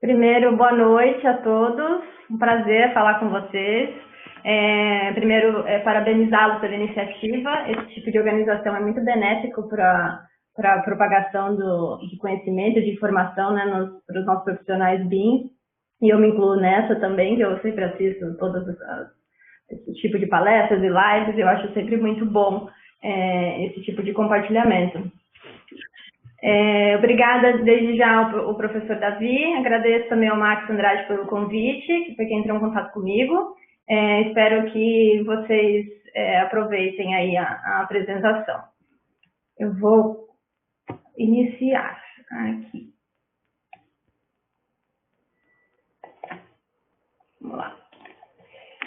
Primeiro, boa noite a todos. Um prazer falar com vocês. Primeiro, parabenizá-los pela iniciativa. Esse tipo de organização é muito benéfico para a propagação de conhecimento, de informação, né, para os nossos profissionais BIM. E eu me incluo nessa também, que eu sempre assisto esse tipo de palestras e lives. Eu acho sempre muito bom esse tipo de compartilhamento. Obrigada desde já ao professor Davi, agradeço também ao Max Andrade pelo convite, que foi quem entrou em contato comigo. Espero que vocês aproveitem aí a apresentação. Eu vou iniciar aqui. Vamos lá.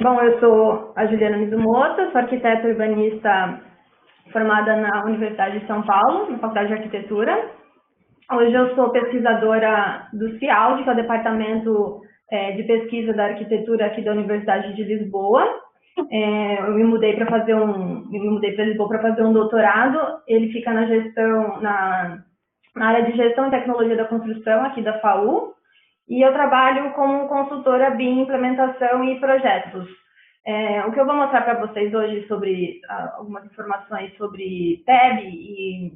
Bom, eu sou a Juliana Mizumoto, sou arquiteta urbanista formada na Universidade de São Paulo, na Faculdade de Arquitetura. Hoje eu sou pesquisadora do CIALD, que é o Departamento de Pesquisa da Arquitetura aqui da Universidade de Lisboa. Eu me mudei para Lisboa para fazer um doutorado. Ele fica na área de Gestão e Tecnologia da Construção aqui da FAU. E eu trabalho como consultora BIM, implementação e projetos. O que eu vou mostrar para vocês hoje sobre algumas informações sobre PEB e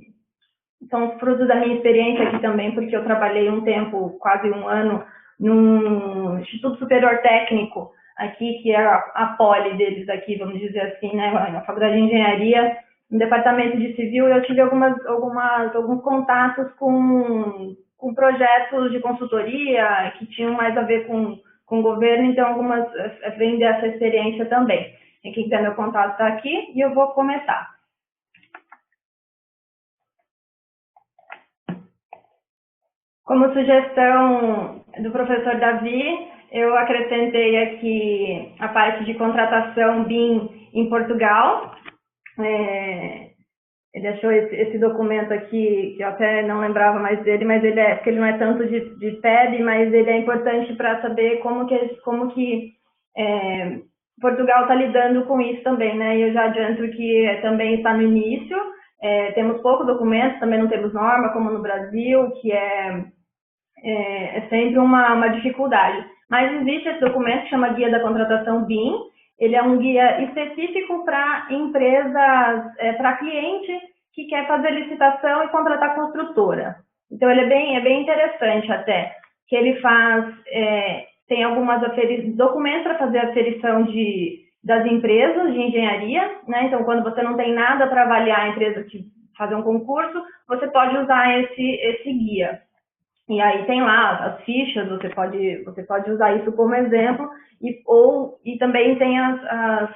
são frutos da minha experiência aqui também, porque eu trabalhei um tempo, quase um ano, num Instituto Superior Técnico aqui, que é a Poli deles aqui, vamos dizer assim, né, na Faculdade de Engenharia, no Departamento de Civil. Eu tive alguns contatos com projetos de consultoria que tinham mais a ver com o governo, então vem dessa experiência também. Quem quiser meu contato está aqui e eu vou começar. Como sugestão do professor Davi, eu acrescentei aqui a parte de contratação BIM em Portugal. Ele achou esse documento aqui, que eu até não lembrava mais dele, mas porque ele não é tanto de PEB, mas ele é importante para saber como que Portugal está lidando com isso também, né? E eu já adianto que também está no início. Temos poucos documentos, também não temos norma, como no Brasil, que é sempre uma dificuldade. Mas existe esse documento que chama Guia da Contratação BIM. Ele é um guia específico para empresas, para cliente que quer fazer licitação e contratar construtora. Então, ele é bem interessante até, que ele tem algumas documentos para fazer a aferição das empresas de engenharia, né? Então, quando você não tem nada para avaliar a empresa que fazer um concurso, você pode usar esse guia. E aí tem lá as fichas, você pode usar isso como exemplo, e também tem as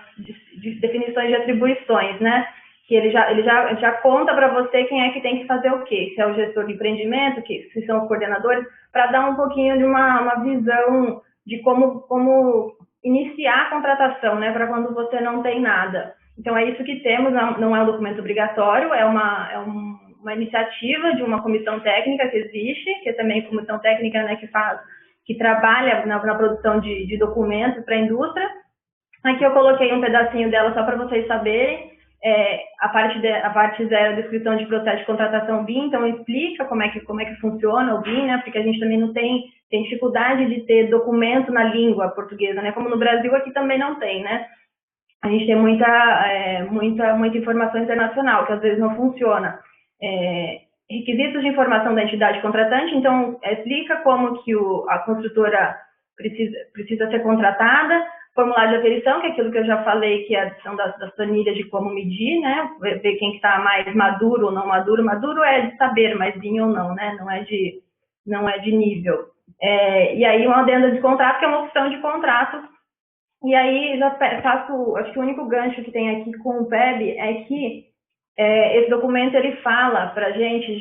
definições de atribuições, né? Que ele já conta para você quem é que tem que fazer o quê, se é o gestor de empreendimento, se são os coordenadores, para dar um pouquinho de uma visão de como iniciar a contratação, né? Para quando você não tem nada. Então é isso que temos, não é um documento obrigatório, é uma iniciativa de uma comissão técnica que existe, que é também comissão técnica, né, que trabalha na produção de documentos para a indústria. Aqui eu coloquei um pedacinho dela só para vocês saberem. A parte 0 é a descrição de processo de contratação BIM, então explica como é que funciona o BIM, né, porque a gente também não tem dificuldade de ter documento na língua portuguesa, né, como no Brasil aqui também não tem, né. A gente tem muita informação internacional, que às vezes não funciona. Requisitos de informação da entidade contratante, então explica como que a construtora precisa ser contratada, formulário de aferição, que é aquilo que eu já falei, que é a adição das planilhas de como medir, né, ver quem está mais maduro ou não maduro. Maduro é de saber, mas BIM ou não, né, não é de nível. E aí uma adenda de contrato, que é uma opção de contrato. E aí já faço, acho que o único gancho que tem aqui com o PEB é que esse documento ele fala para a gente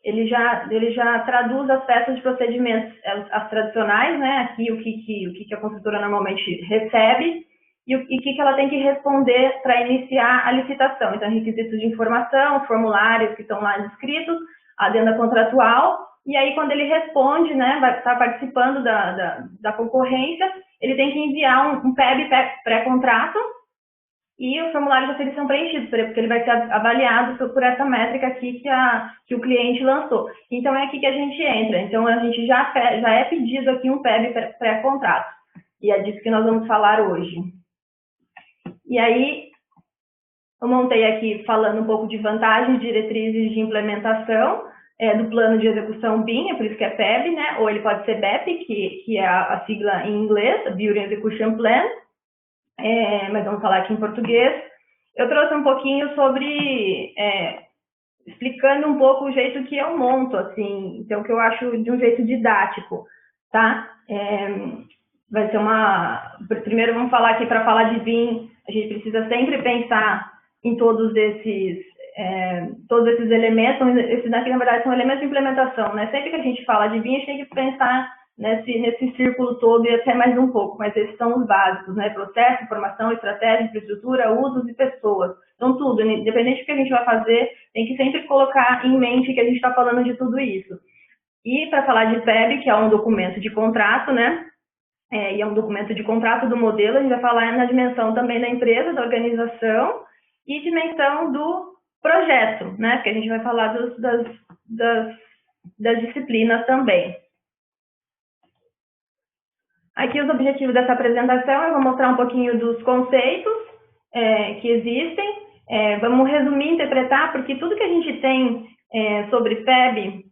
ele já traduz as peças de procedimentos, as tradicionais, né? Aqui o que a construtora normalmente recebe e o que ela tem que responder para iniciar a licitação. Então, requisitos de informação, formulários que estão lá descritos, a adenda contratual. E aí, quando ele responde, né, vai estar participando da concorrência, ele tem que enviar um PEB pré-contrato e os formulários eles são preenchidos, porque ele vai ser avaliado por essa métrica aqui que o cliente lançou. Então, é aqui que a gente entra. Então, a gente já é pedido aqui um PEB pré-contrato. E é disso que nós vamos falar hoje. E aí, eu montei aqui falando um pouco de vantagens, diretrizes de implementação do plano de execução BIM, é por isso que é PEB, né? Ou ele pode ser BEP, que é a sigla em inglês, Building Execution Plan, mas vamos falar aqui em português. Eu trouxe um pouquinho sobre, explicando um pouco o jeito que eu monto, assim, então, que eu acho de um jeito didático, tá? Vai ser primeiro vamos falar aqui, para falar de BIM, a gente precisa sempre pensar em todos esses elementos. Esses daqui, na verdade, são elementos de implementação, né? Sempre que a gente fala de BIM, a gente tem que pensar nesse círculo todo e até mais um pouco, mas esses são os básicos, né? Processo, informação, estratégia, infraestrutura, usos e pessoas. Então, tudo, independente do que a gente vai fazer, tem que sempre colocar em mente que a gente está falando de tudo isso. E para falar de PEB, que é um documento de contrato, né? E é um documento de contrato do modelo, a gente vai falar na dimensão também da empresa, da organização e dimensão do projeto, né? Porque a gente vai falar das disciplinas também. Aqui os objetivos dessa apresentação, eu vou mostrar um pouquinho dos conceitos que existem. Vamos resumir e interpretar, porque tudo que a gente tem sobre PEB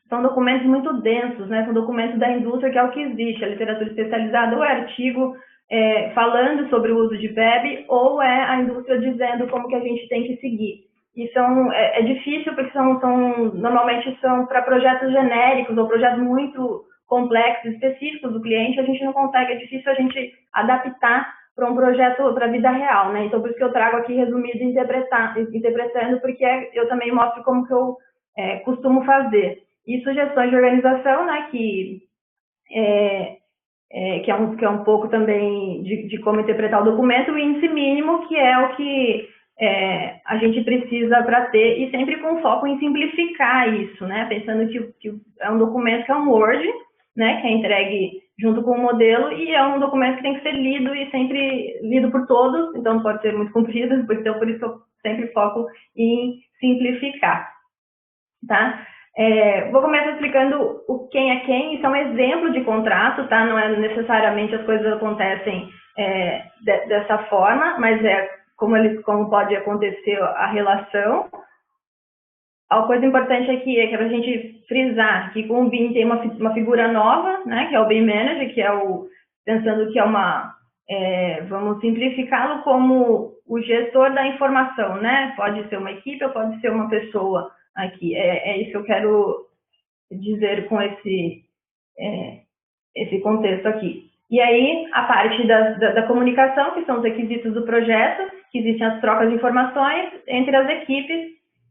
são documentos muito densos, né? São documentos da indústria, que é o que existe, a literatura especializada, ou é artigo falando sobre o uso de PEB, ou é a indústria dizendo como que a gente tem que seguir. E é difícil, porque normalmente são para projetos genéricos, ou projetos muito complexos, específicos do cliente, a gente não consegue, é difícil a gente adaptar para um projeto, para a vida real, né? Então, por isso que eu trago aqui resumido interpretando, porque eu também mostro como que eu costumo fazer. E sugestões de organização, né, que é um pouco também de como interpretar o documento, o índice mínimo, que é o que a gente precisa para ter, e sempre com foco em simplificar isso, né, pensando que é um documento que é um Word, né, que é entregue junto com o modelo, e é um documento que tem que ser lido e sempre lido por todos, então não pode ser muito comprido, então por isso que eu sempre foco em simplificar, tá? Vou começar explicando o quem é quem. Isso é um exemplo de contrato, tá? Não é necessariamente as coisas acontecem dessa forma, mas como pode acontecer a relação. A coisa importante aqui é que é para a gente frisar que com o BIM tem uma figura nova, né? Que é o BIM Manager, que pensando que vamos simplificá-lo como o gestor da informação, né? Pode ser uma equipe ou pode ser uma pessoa. Aqui, isso que eu quero dizer com esse contexto aqui. E aí, a parte da comunicação, que são os requisitos do projeto, que existem as trocas de informações entre as equipes,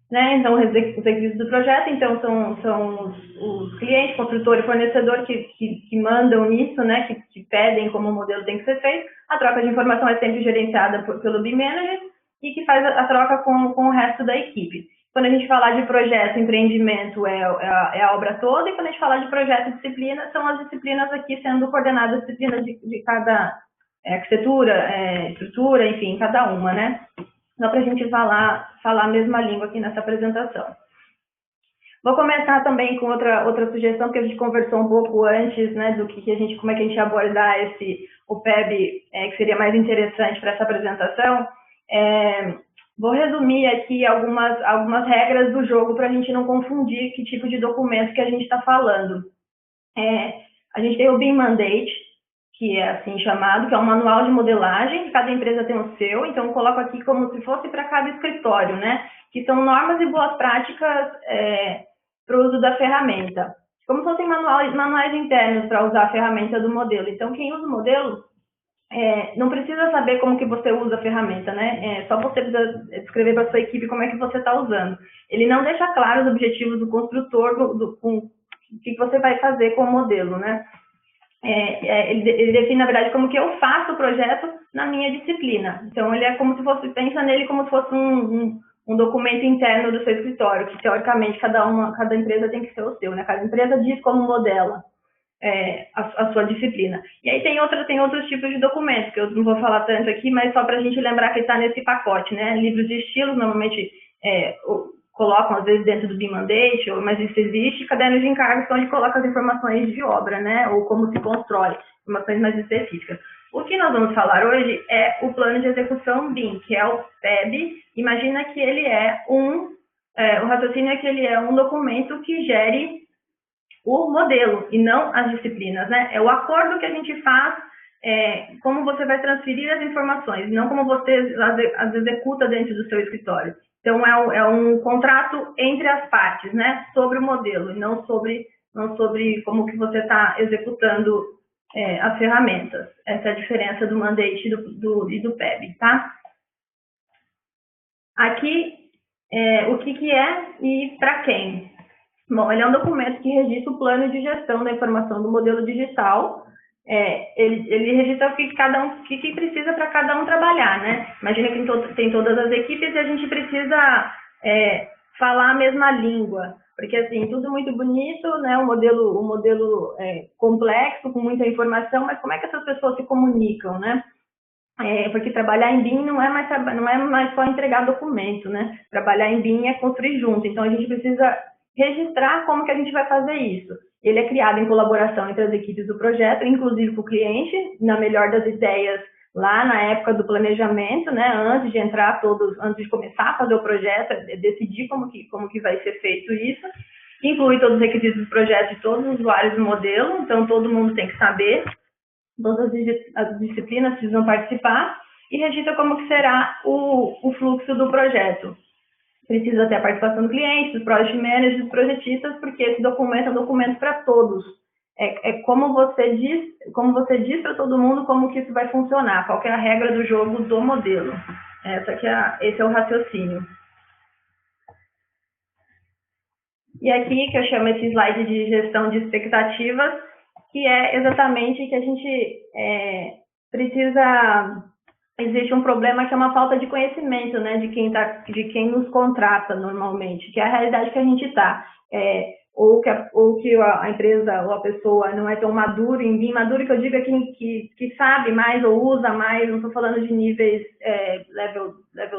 né? Então, os requisitos do projeto, então, são os clientes, construtor e fornecedor que mandam nisso, né? Que pedem como o modelo tem que ser feito. A troca de informação é sempre gerenciada pelo BIM Manager e que faz a troca com o resto da equipe. Quando a gente falar de projeto, empreendimento é a obra toda, e quando a gente falar de projeto e disciplina, são as disciplinas aqui sendo coordenadas, disciplinas de cada arquitetura, estrutura, enfim, cada uma, né? Só para a gente falar a mesma língua aqui nessa apresentação. Vou começar também com outra sugestão, que a gente conversou um pouco antes, né, como é que a gente ia abordar o PEB, que seria mais interessante para essa apresentação. Vou resumir aqui algumas regras do jogo para a gente não confundir que tipo de documento que a gente está falando. A gente tem o BIM Mandate, que é assim chamado, que é um manual de modelagem, cada empresa tem o seu, então eu coloco aqui como se fosse para cada escritório, né? Que são normas e boas práticas para o uso da ferramenta. Como se fossem manuais internos para usar a ferramenta do modelo. Então, quem usa o modelo não precisa saber como que você usa a ferramenta, né? Só você precisa descrever para a sua equipe como é que você está usando. Ele não deixa claro os objetivos do construtor, com o que você vai fazer com o modelo, né? Ele define, na verdade, como que eu faço o projeto na minha disciplina. Então, ele é como se fosse, pensa nele como se fosse um documento interno do seu escritório, que, teoricamente, cada empresa tem que ser o seu, né? Cada empresa diz como modela. a sua disciplina. E aí tem outros tipos de documentos, que eu não vou falar tanto aqui, mas só para a gente lembrar que está nesse pacote, né? Livros de estilos, normalmente colocam, às vezes, dentro do BIM Mandate, mas isso existe, cadernos de encargos, onde coloca as informações de obra, né? Ou como se constrói, informações mais específicas. O que nós vamos falar hoje é o plano de execução BIM, que é o PEB. Imagina que ele o raciocínio é que ele é um documento que gere o modelo e não as disciplinas, né? É o acordo que a gente faz, como você vai transferir as informações, não como você as executa dentro do seu escritório. Então, é um contrato entre as partes, né? Sobre o modelo, e não sobre como que você está executando as ferramentas. Essa é a diferença do Mandate e do PEB, tá? Aqui, o que é e para quem? Bom, ele é um documento que registra o plano de gestão da informação do modelo digital. Ele registra o que precisa para cada um trabalhar, né? Imagina que tem todas as equipes e a gente precisa falar a mesma língua, porque assim, tudo muito bonito, né? O modelo complexo, com muita informação, mas como é que essas pessoas se comunicam, né? Porque trabalhar em BIM não é mais só entregar documento, né? Trabalhar em BIM é construir junto, então a gente precisa registrar como que a gente vai fazer isso. Ele é criado em colaboração entre as equipes do projeto, inclusive com o cliente, na melhor das ideias, lá na época do planejamento, né, antes de começar a fazer o projeto, decidir como que vai ser feito isso, inclui todos os requisitos do projeto de todos os usuários do modelo, então todo mundo tem que saber, todas as disciplinas precisam participar, e registra como que será o fluxo do projeto. Precisa ter a participação do cliente, dos project managers, dos projetistas, porque esse documento é um documento para todos. Como você diz para todo mundo como que isso vai funcionar, qual que é a regra do jogo do modelo. Esse é o raciocínio. E aqui que eu chamo esse slide de gestão de expectativas, que é exatamente que a gente precisa... Existe um problema que é uma falta de conhecimento, né, de quem nos contrata normalmente, que é a realidade que a gente está. Ou que a empresa ou a pessoa não é tão maduro em BIM, maduro que eu digo é que sabe mais ou usa mais, não estou falando de níveis level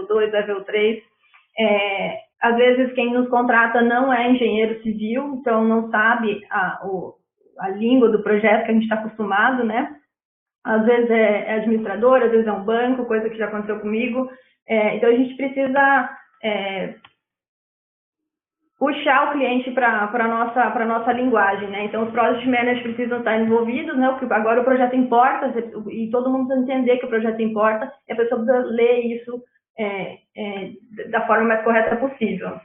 2, level 3. Às vezes quem nos contrata não é engenheiro civil, então não sabe a língua do projeto que a gente está acostumado, né? Às vezes é administrador, às vezes é um banco, coisa que já aconteceu comigo. Então, a gente precisa puxar o cliente para a nossa linguagem, né? Então, os project managers precisam estar envolvidos, né? Agora o projeto importa, e todo mundo precisa entender que o projeto importa, e a pessoa precisa ler isso da forma mais correta possível.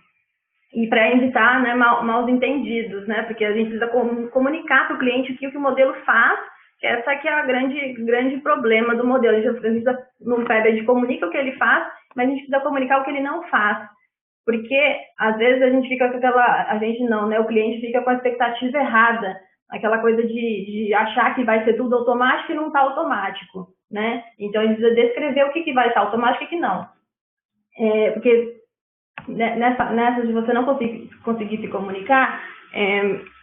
E para evitar, né, maus entendidos, né? Porque a gente precisa comunicar para o cliente o que o modelo faz. Essa que é a grande problema do modelo. A gente no PEB, a gente comunica o que ele faz, mas a gente precisa comunicar o que ele não faz. Porque, às vezes, a gente fica com o cliente fica com a expectativa errada, aquela coisa de achar que vai ser tudo automático e não está automático, né? Então, a gente precisa descrever o que vai estar automático e o que não. Porque nessa de você não conseguir se comunicar,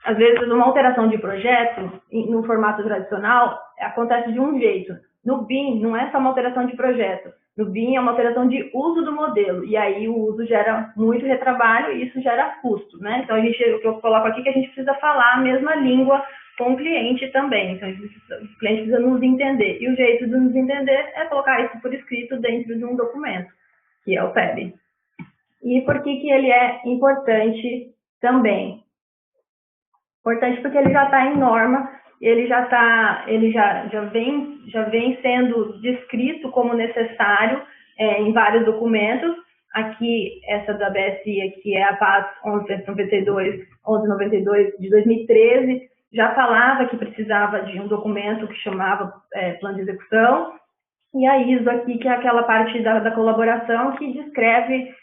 às vezes uma alteração de projeto no formato tradicional acontece de um jeito. No BIM não é só uma alteração de projeto, no BIM é uma alteração de uso do modelo, e aí o uso gera muito retrabalho e isso gera custo, né? Então o que eu coloco aqui é que a gente precisa falar a mesma língua com o cliente também, então o cliente precisa nos entender, e o jeito de nos entender é colocar isso por escrito dentro de um documento, que é o PEB. E por que ele é importante também? Importante porque ele já está em norma, ele já vem sendo descrito como necessário em vários documentos. Aqui, essa da BSI, aqui é a PAS 1192 de 2013, já falava que precisava de um documento que chamava plano de execução, e a ISO aqui, que é aquela parte da colaboração que descreve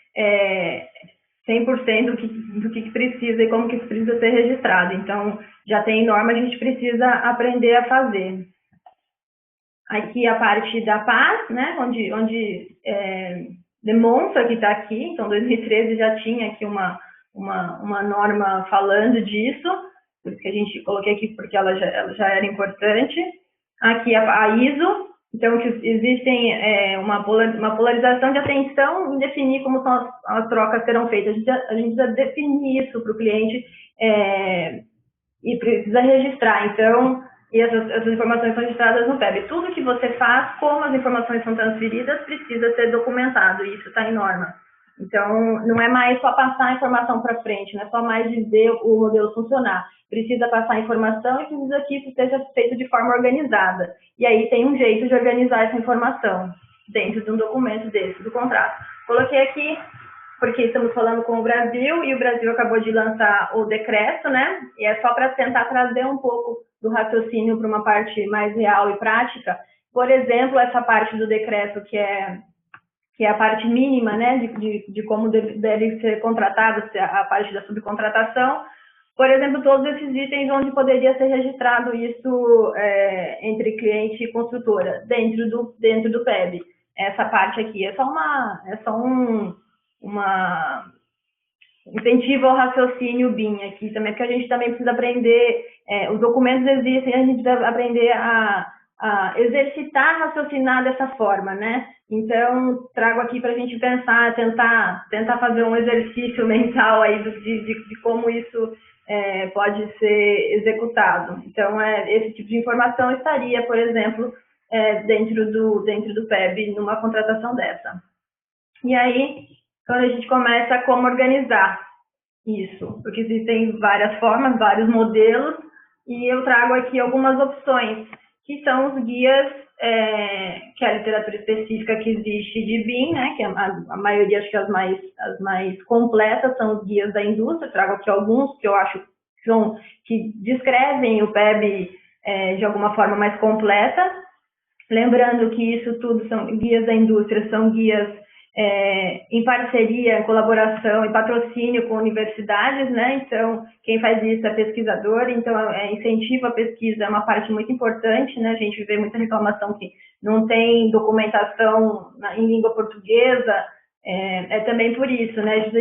100% do que precisa e como que isso precisa ser registrado. Então, já tem norma, a gente precisa aprender a fazer. Aqui a parte da PAS, né, onde demonstra que está aqui. Então, 2013 já tinha aqui uma norma falando disso. por isso que a gente coloquei aqui, porque ela já era importante. Aqui a ISO, então que existem uma polarização de atenção em definir como são as trocas serão feitas. A gente precisa definir isso para o cliente e precisa registrar. Então, e essas informações são registradas no PEB. Tudo que você faz, como as informações são transferidas, precisa ser documentado, e isso está em norma. Então, não é mais só passar a informação para frente, não é só mais dizer o modelo funcionar. Precisa passar a informação e precisa que isso seja feito de forma organizada. E aí tem um jeito de organizar essa informação dentro de um documento desse, do contrato. Coloquei aqui porque estamos falando com o Brasil e o Brasil acabou de lançar o decreto, né? E é só para tentar trazer um pouco do raciocínio para uma parte mais real e prática. Por exemplo, essa parte do decreto que é a parte mínima, né, de como deve ser contratado, a parte da subcontratação. Por exemplo, todos esses itens onde poderia ser registrado isso entre cliente e construtora, dentro do PEB. Essa parte aqui é só um incentivo ao raciocínio BIM aqui também, porque a gente também precisa aprender, os documentos existem, a gente precisa aprender a exercitar, raciocinar dessa forma, né? Então, trago aqui para a gente pensar, tentar fazer um exercício mental aí de como isso pode ser executado. Então, esse tipo de informação estaria, por exemplo, dentro do PEB, numa contratação dessa. E aí, quando a gente começa como organizar isso, porque existem várias formas, vários modelos, e eu trago aqui algumas opções, que são os guias, que é a literatura específica que existe de BIM, né, que a maioria, acho que as mais completas são os guias da indústria. Eu trago aqui alguns que eu acho que descrevem o PEB de alguma forma mais completa. Lembrando que isso tudo são guias da indústria, são guias em parceria, em colaboração e patrocínio com universidades, né? Então, quem faz isso é pesquisador, então incentivo à pesquisa é uma parte muito importante, né? A gente vê muita reclamação que não tem documentação em língua portuguesa, também por isso, né?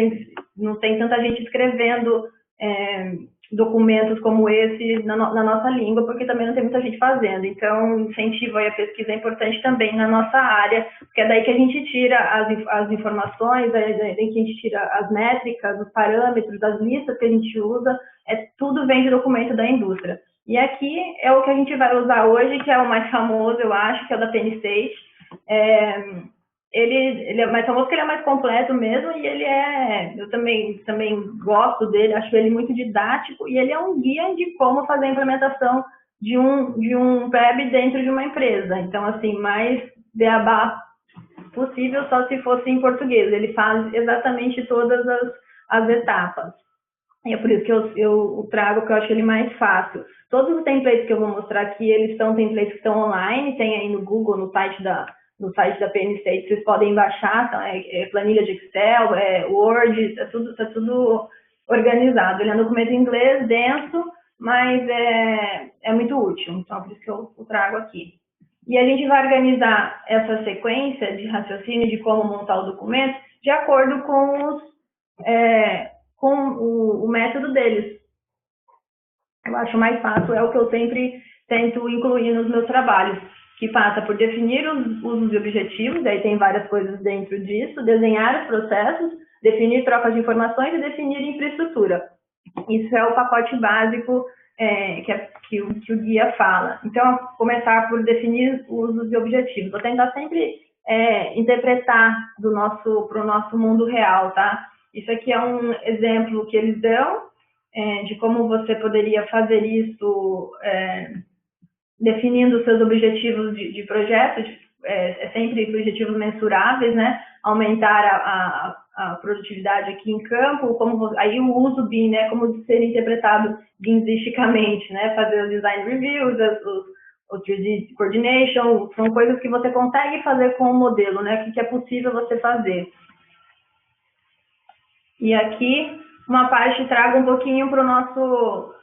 Não tem tanta gente escrevendo documentos como esse na nossa língua, porque também não tem muita gente fazendo. Então, incentivo aí a pesquisa é importante também na nossa área, porque é daí que a gente tira as informações, é daí que a gente tira as métricas, os parâmetros, as listas que a gente usa, tudo vem de documento da indústria. E aqui é o que a gente vai usar hoje, que é o mais famoso, eu acho, que é o da Penn State. Ele é mais famoso porque ele é mais completo mesmo, e eu também gosto dele, acho ele muito didático, e ele é um guia de como fazer a implementação de um PEB dentro de uma empresa. Então, assim, mais beabá possível, só se fosse em português. Ele faz exatamente todas as etapas. E é por isso que eu trago, que eu acho ele mais fácil. Todos os templates que eu vou mostrar aqui, eles são templates que estão online, tem aí no Google, no site da Penn State, vocês podem baixar, tá? Planilha de Excel, Word, tá tudo organizado. Ele é um documento em inglês, denso, mas é muito útil, então por isso que eu trago aqui. E a gente vai organizar essa sequência de raciocínio de como montar o documento de acordo com o método deles. Eu acho mais fácil, é o que eu sempre tento incluir nos meus trabalhos, que passa por definir os usos e objetivos, aí tem várias coisas dentro disso, desenhar os processos, definir trocas de informações e definir infraestrutura. Isso é o pacote básico que o guia fala. Então, começar por definir usos e objetivos. Vou tentar sempre interpretar para o nosso mundo real, tá? Isso aqui é um exemplo que eles dão de como você poderia fazer isso definindo os seus objetivos de projeto, sempre objetivos mensuráveis, né? Aumentar a produtividade aqui em campo, aí o uso BIM, né? Como ser interpretado BIMisticamente, né? Fazer os design reviews, o 3D coordination, são coisas que você consegue fazer com o modelo, né? O que é possível você fazer. E aqui, uma parte trago um pouquinho para o nosso,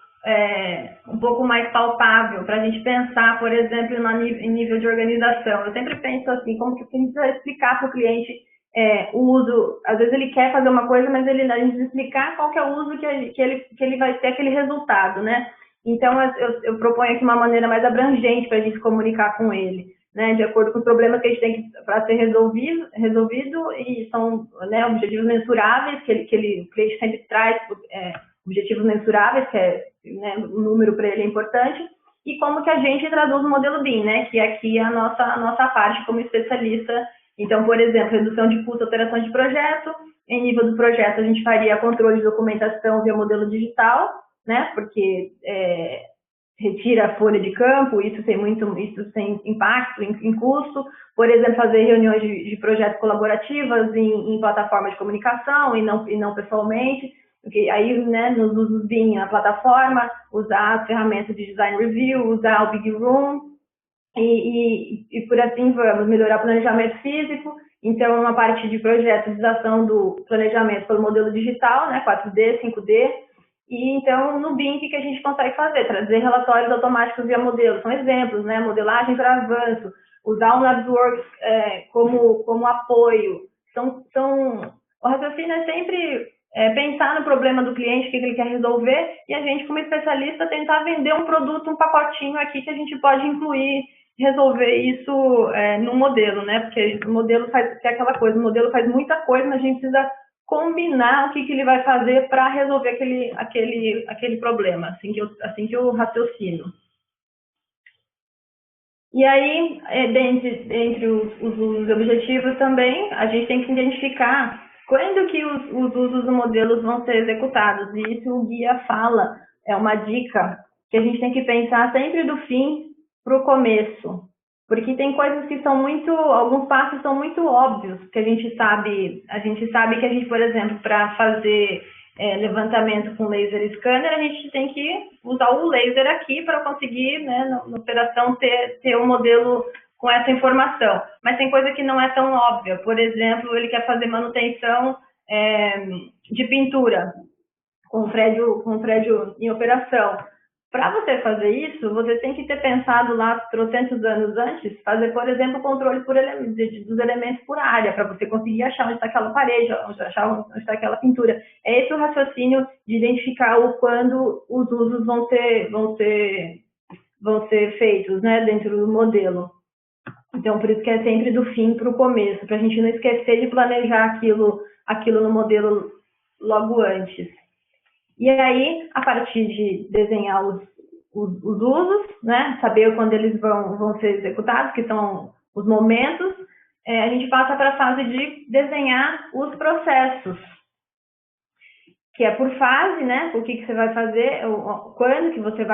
um pouco mais palpável, para a gente pensar, por exemplo, em nível de organização. Eu sempre penso assim, como que a gente vai explicar para o cliente o uso, às vezes ele quer fazer uma coisa, mas a gente precisa explicar qual que é o uso que ele vai ter aquele resultado, né? Então, eu proponho aqui uma maneira mais abrangente para a gente se comunicar com ele, né? De acordo com os problemas que a gente tem para ser resolvido e são, né, objetivos mensuráveis, que o cliente sempre traz, objetivos mensuráveis, que é, né, o número para ele é importante, e como que a gente traduz o modelo BIM, né? Que aqui é a nossa parte como especialista. Então, por exemplo, redução de custo, alteração de projeto. Em nível do projeto, a gente faria controle de documentação via modelo digital, né? Porque retira a folha de campo, isso tem impacto em custo. Por exemplo, fazer reuniões de projetos colaborativas em plataforma de comunicação e não pessoalmente. Porque aí, né, nos usos BIM, a plataforma, usar as ferramentas de design review, usar o Big Room, e por assim vamos, melhorar o planejamento físico. Então, uma parte de projetualização do planejamento pelo modelo digital, né, 4D, 5D. E então, no BIM, o que a gente consegue fazer? Trazer relatórios automáticos via modelo. São exemplos, né? Modelagem para avanço, usar o Navisworks como apoio. O raciocínio é sempre pensar no problema do cliente, o que ele quer resolver, e a gente, como especialista, tentar vender um produto, um pacotinho aqui que a gente pode incluir, resolver isso no modelo, né? Porque o modelo é aquela coisa, o modelo faz muita coisa, mas a gente precisa combinar o que ele vai fazer para resolver aquele problema, assim que eu raciocino. E aí, dentre os objetivos também, a gente tem que identificar quando que os usos do modelo vão ser executados. E isso o guia fala, é uma dica, que a gente tem que pensar sempre do fim para o começo. Porque tem coisas que alguns passos são muito óbvios, que a gente sabe que a gente, por exemplo, para fazer levantamento com laser scanner, a gente tem que usar o laser aqui para conseguir, né, na operação, ter um modelo com essa informação. Mas tem coisa que não é tão óbvia. Por exemplo, ele quer fazer manutenção de pintura com o prédio em operação. Para você fazer isso, você tem que ter pensado lá 300 anos antes, fazer, por exemplo, o controle dos elementos por área, para você conseguir achar onde está aquela parede, onde está aquela pintura. É esse o raciocínio de identificar quando os usos vão ser feitos, né, dentro do modelo. Então, por isso que é sempre do fim para o começo, para a gente não esquecer de planejar aquilo no modelo logo antes. E aí, a partir de desenhar os usos, né, saber quando eles vão ser executados, que são os momentos, a gente passa para a fase de desenhar os processos, que é por fase, né, o que você vai fazer, quando que você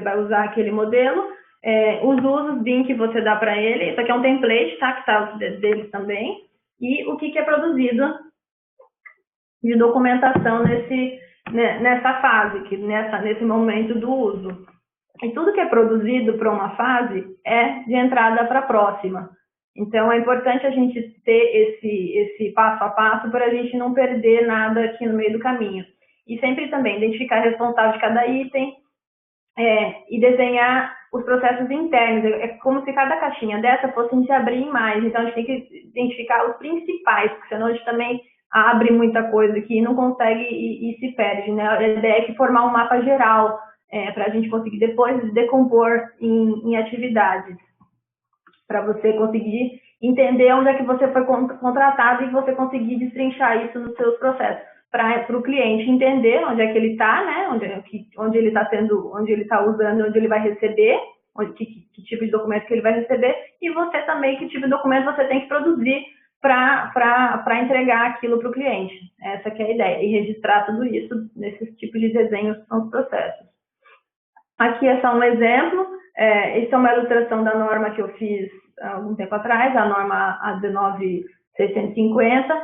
vai usar aquele modelo, os usos BIM que você dá para ele, isso aqui é um template, tá, que está deles também, e o que é produzido de documentação nessa fase, nesse momento do uso. E tudo que é produzido para uma fase é de entrada para a próxima. Então, é importante a gente ter esse passo a passo para a gente não perder nada aqui no meio do caminho. E sempre também identificar o responsável de cada item e desenhar os processos internos. É como se cada caixinha dessa fosse se abrir em mais. Então, a gente tem que identificar os principais, porque senão a gente também abre muita coisa aqui e não consegue e se perde, né? A ideia é que formar um mapa geral para a gente conseguir depois decompor em atividades, para você conseguir entender onde é que você foi contratado e você conseguir destrinchar isso nos seus processos, para o cliente entender onde é que ele está, né? Onde ele está usando, onde ele vai receber, que tipo de documento que ele vai receber, e você também, que tipo de documento você tem que produzir para entregar aquilo para o cliente. Essa que é a ideia. E registrar tudo isso nesses tipos de desenhos que são os processos. Aqui é só um exemplo. Isso é uma ilustração da norma que eu fiz há algum tempo atrás, a norma A19650.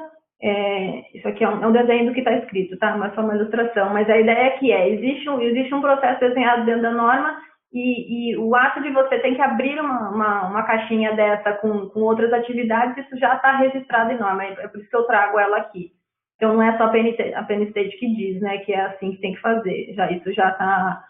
Isso aqui é um desenho do que está escrito, tá? Mas só uma ilustração. Mas a ideia é que existe um processo desenhado dentro da norma, e o ato de você ter que abrir uma caixinha dessa com outras atividades, isso já está registrado em norma, é por isso que eu trago ela aqui. Então, não é só a Penn State que diz, né, que é assim que tem que fazer, isso já está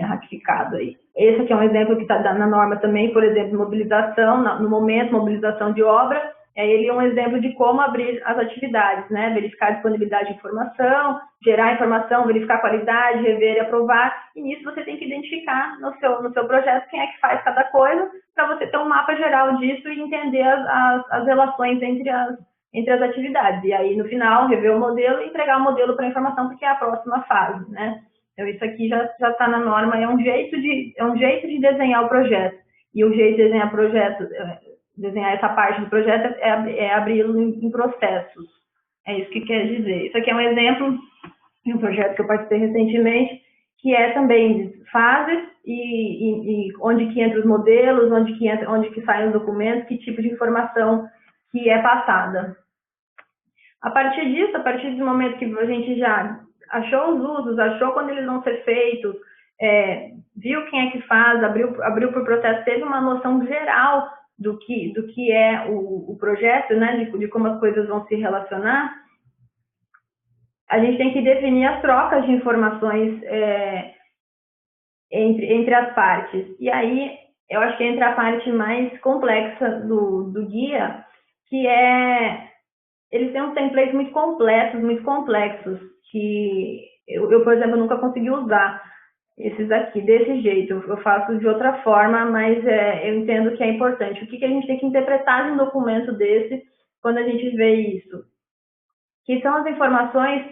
ratificado aí. Esse aqui é um exemplo que está na norma também, por exemplo, mobilização, no momento, mobilização de obra, Ele é um exemplo de como abrir as atividades, né? Verificar a disponibilidade de informação, gerar informação, verificar a qualidade, rever e aprovar. E nisso você tem que identificar no seu projeto quem é que faz cada coisa, para você ter um mapa geral disso e entender as relações entre as atividades. E aí, no final, rever o modelo e entregar o modelo para a informação, porque é a próxima fase, né? Então, isso aqui já está na norma, é um jeito de desenhar o projeto. E o jeito de desenhar essa parte do projeto é abri-lo em processos. É isso que quer dizer. Isso aqui é um exemplo de um projeto que eu participei recentemente, que é também de fases e onde que entra os modelos, onde que saem os documentos, que tipo de informação que é passada. A partir disso, a partir do momento que a gente já achou os usos, achou quando eles vão ser feitos, viu quem é que faz, abriu por processo, teve uma noção geral do que é o projeto, né, de como as coisas vão se relacionar, a gente tem que definir as trocas de informações entre as partes. E aí, eu acho que entra a parte mais complexa do guia, que eles têm uns templates muito completos, muito complexos, que eu, por exemplo, nunca consegui usar esses aqui desse jeito. Eu faço de outra forma, mas eu entendo que é importante. O que a gente tem que interpretar de um documento desse quando a gente vê isso? Que são as informações,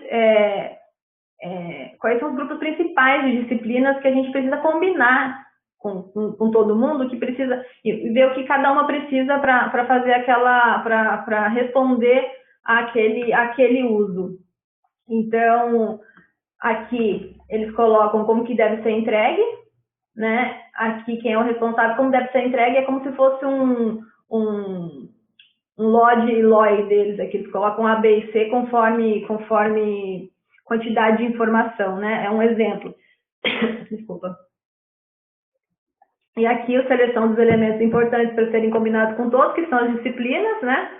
quais são os grupos principais de disciplinas que a gente precisa combinar com todo mundo, que precisa, e ver o que cada uma precisa para fazer para responder àquele uso. Então, aqui eles colocam como que deve ser entregue, né? Aqui quem é o responsável, como deve ser entregue, é como se fosse um LOD e LOI deles, aqui eles colocam A, B e C conforme quantidade de informação, né? É um exemplo. Desculpa. E aqui a seleção dos elementos importantes para serem combinados com todos, que são as disciplinas, né?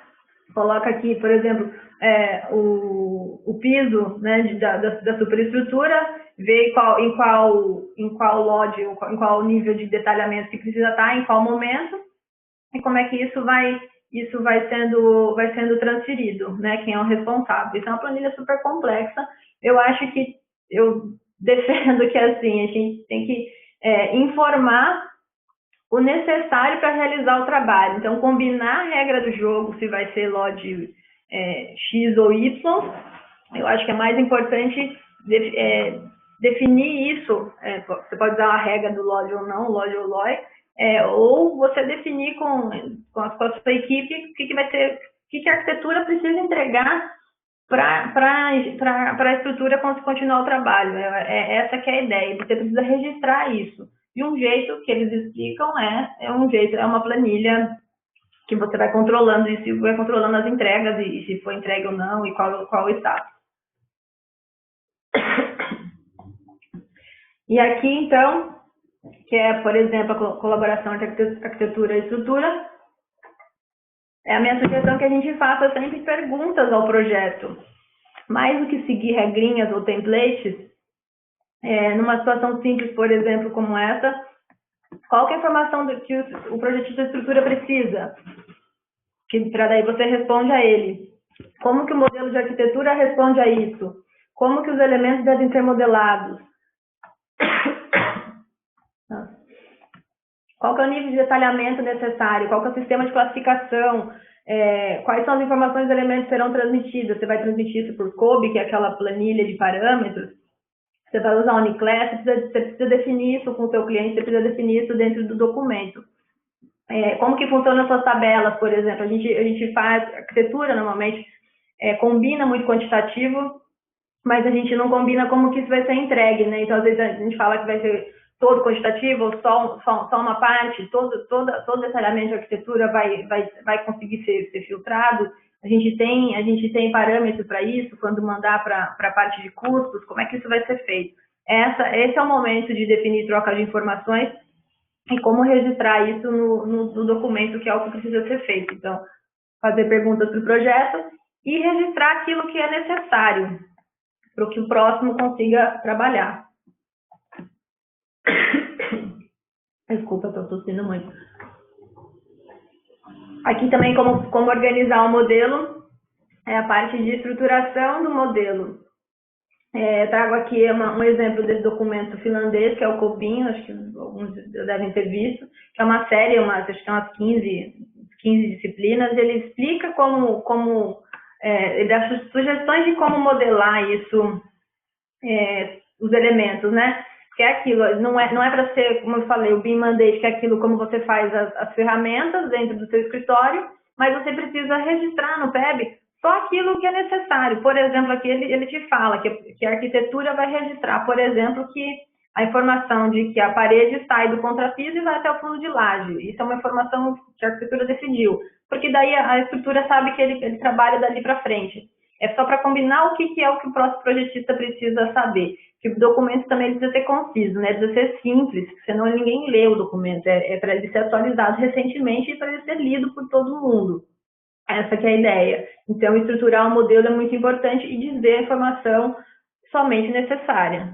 Coloca aqui, por exemplo, o piso, né, da superestrutura, vê em qual LOD, em qual nível de detalhamento que precisa estar, em qual momento, e como é que isso vai sendo transferido, né? Quem é o responsável. Isso é uma planilha super complexa. Eu acho que eu defendo que assim, a gente tem que informar o necessário para realizar o trabalho. Então, combinar a regra do jogo, se vai ser LOD X ou Y, eu acho que é mais importante definir isso. Você pode usar a regra do LOD ou não, LOD ou LOI, ou você definir com a sua equipe o que vai ser, o que a arquitetura precisa entregar para a estrutura continuar o trabalho. Essa que é a ideia. Você precisa registrar isso. De um jeito que eles explicam é uma planilha que você vai controlando isso, vai controlando as entregas e se foi entregue ou não e qual o status. E aqui, então, que é, por exemplo, a colaboração entre arquitetura e estrutura, a minha sugestão é que a gente faça sempre perguntas ao projeto. Mais do que seguir regrinhas ou templates, numa situação simples, por exemplo, como essa, qual que é a informação que o projetista de estrutura precisa? Para daí você responde a ele. Como que o modelo de arquitetura responde a isso? Como que os elementos devem ser modelados? Qual que é o nível de detalhamento necessário? Qual que é o sistema de classificação? Quais são as informações dos elementos que serão transmitidas? Você vai transmitir isso por COBE, que é aquela planilha de parâmetros? Você vai usar Uniclass? Você precisa definir isso com o seu cliente, você precisa definir isso dentro do documento. Como que funcionam as suas tabelas, por exemplo? A gente faz arquitetura, normalmente, combina muito quantitativo, mas a gente não combina como que isso vai ser entregue, né? Então, às vezes, a gente fala que vai ser todo quantitativo, ou só uma parte, todo detalhamento de arquitetura vai conseguir ser filtrado. A gente tem parâmetro para isso, quando mandar para a parte de custos, como é que isso vai ser feito? Esse é o momento de definir troca de informações e como registrar isso no documento, que é o que precisa ser feito. Então, fazer perguntas para o projeto e registrar aquilo que é necessário para que o próximo consiga trabalhar. Desculpa, estou tossindo muito. Aqui também como organizar o modelo, é a parte de estruturação do modelo. Trago aqui um exemplo desse documento finlandês, que é o COBIN, acho que alguns devem ter visto, que é uma série, acho que tem umas 15 disciplinas, ele explica ele dá sugestões de como modelar isso, os elementos, né? Que é aquilo, não é para ser, como eu falei, o BIM Mandate, que é aquilo como você faz as ferramentas dentro do seu escritório, mas você precisa registrar no PEB só aquilo que é necessário. Por exemplo, aqui ele te fala que a arquitetura vai registrar, por exemplo, que a informação de que a parede sai do contrapiso e vai até o fundo de laje. Isso é uma informação que a arquitetura decidiu, porque daí a estrutura sabe que ele trabalha dali para frente. É só para combinar o que é o que o próximo projetista precisa saber. Que o documento também precisa ser conciso, né? Precisa ser simples, senão ninguém lê o documento. É para ele ser atualizado recentemente e para ele ser lido por todo mundo. Essa que é a ideia. Então, estruturar o modelo é muito importante e dizer a informação somente necessária.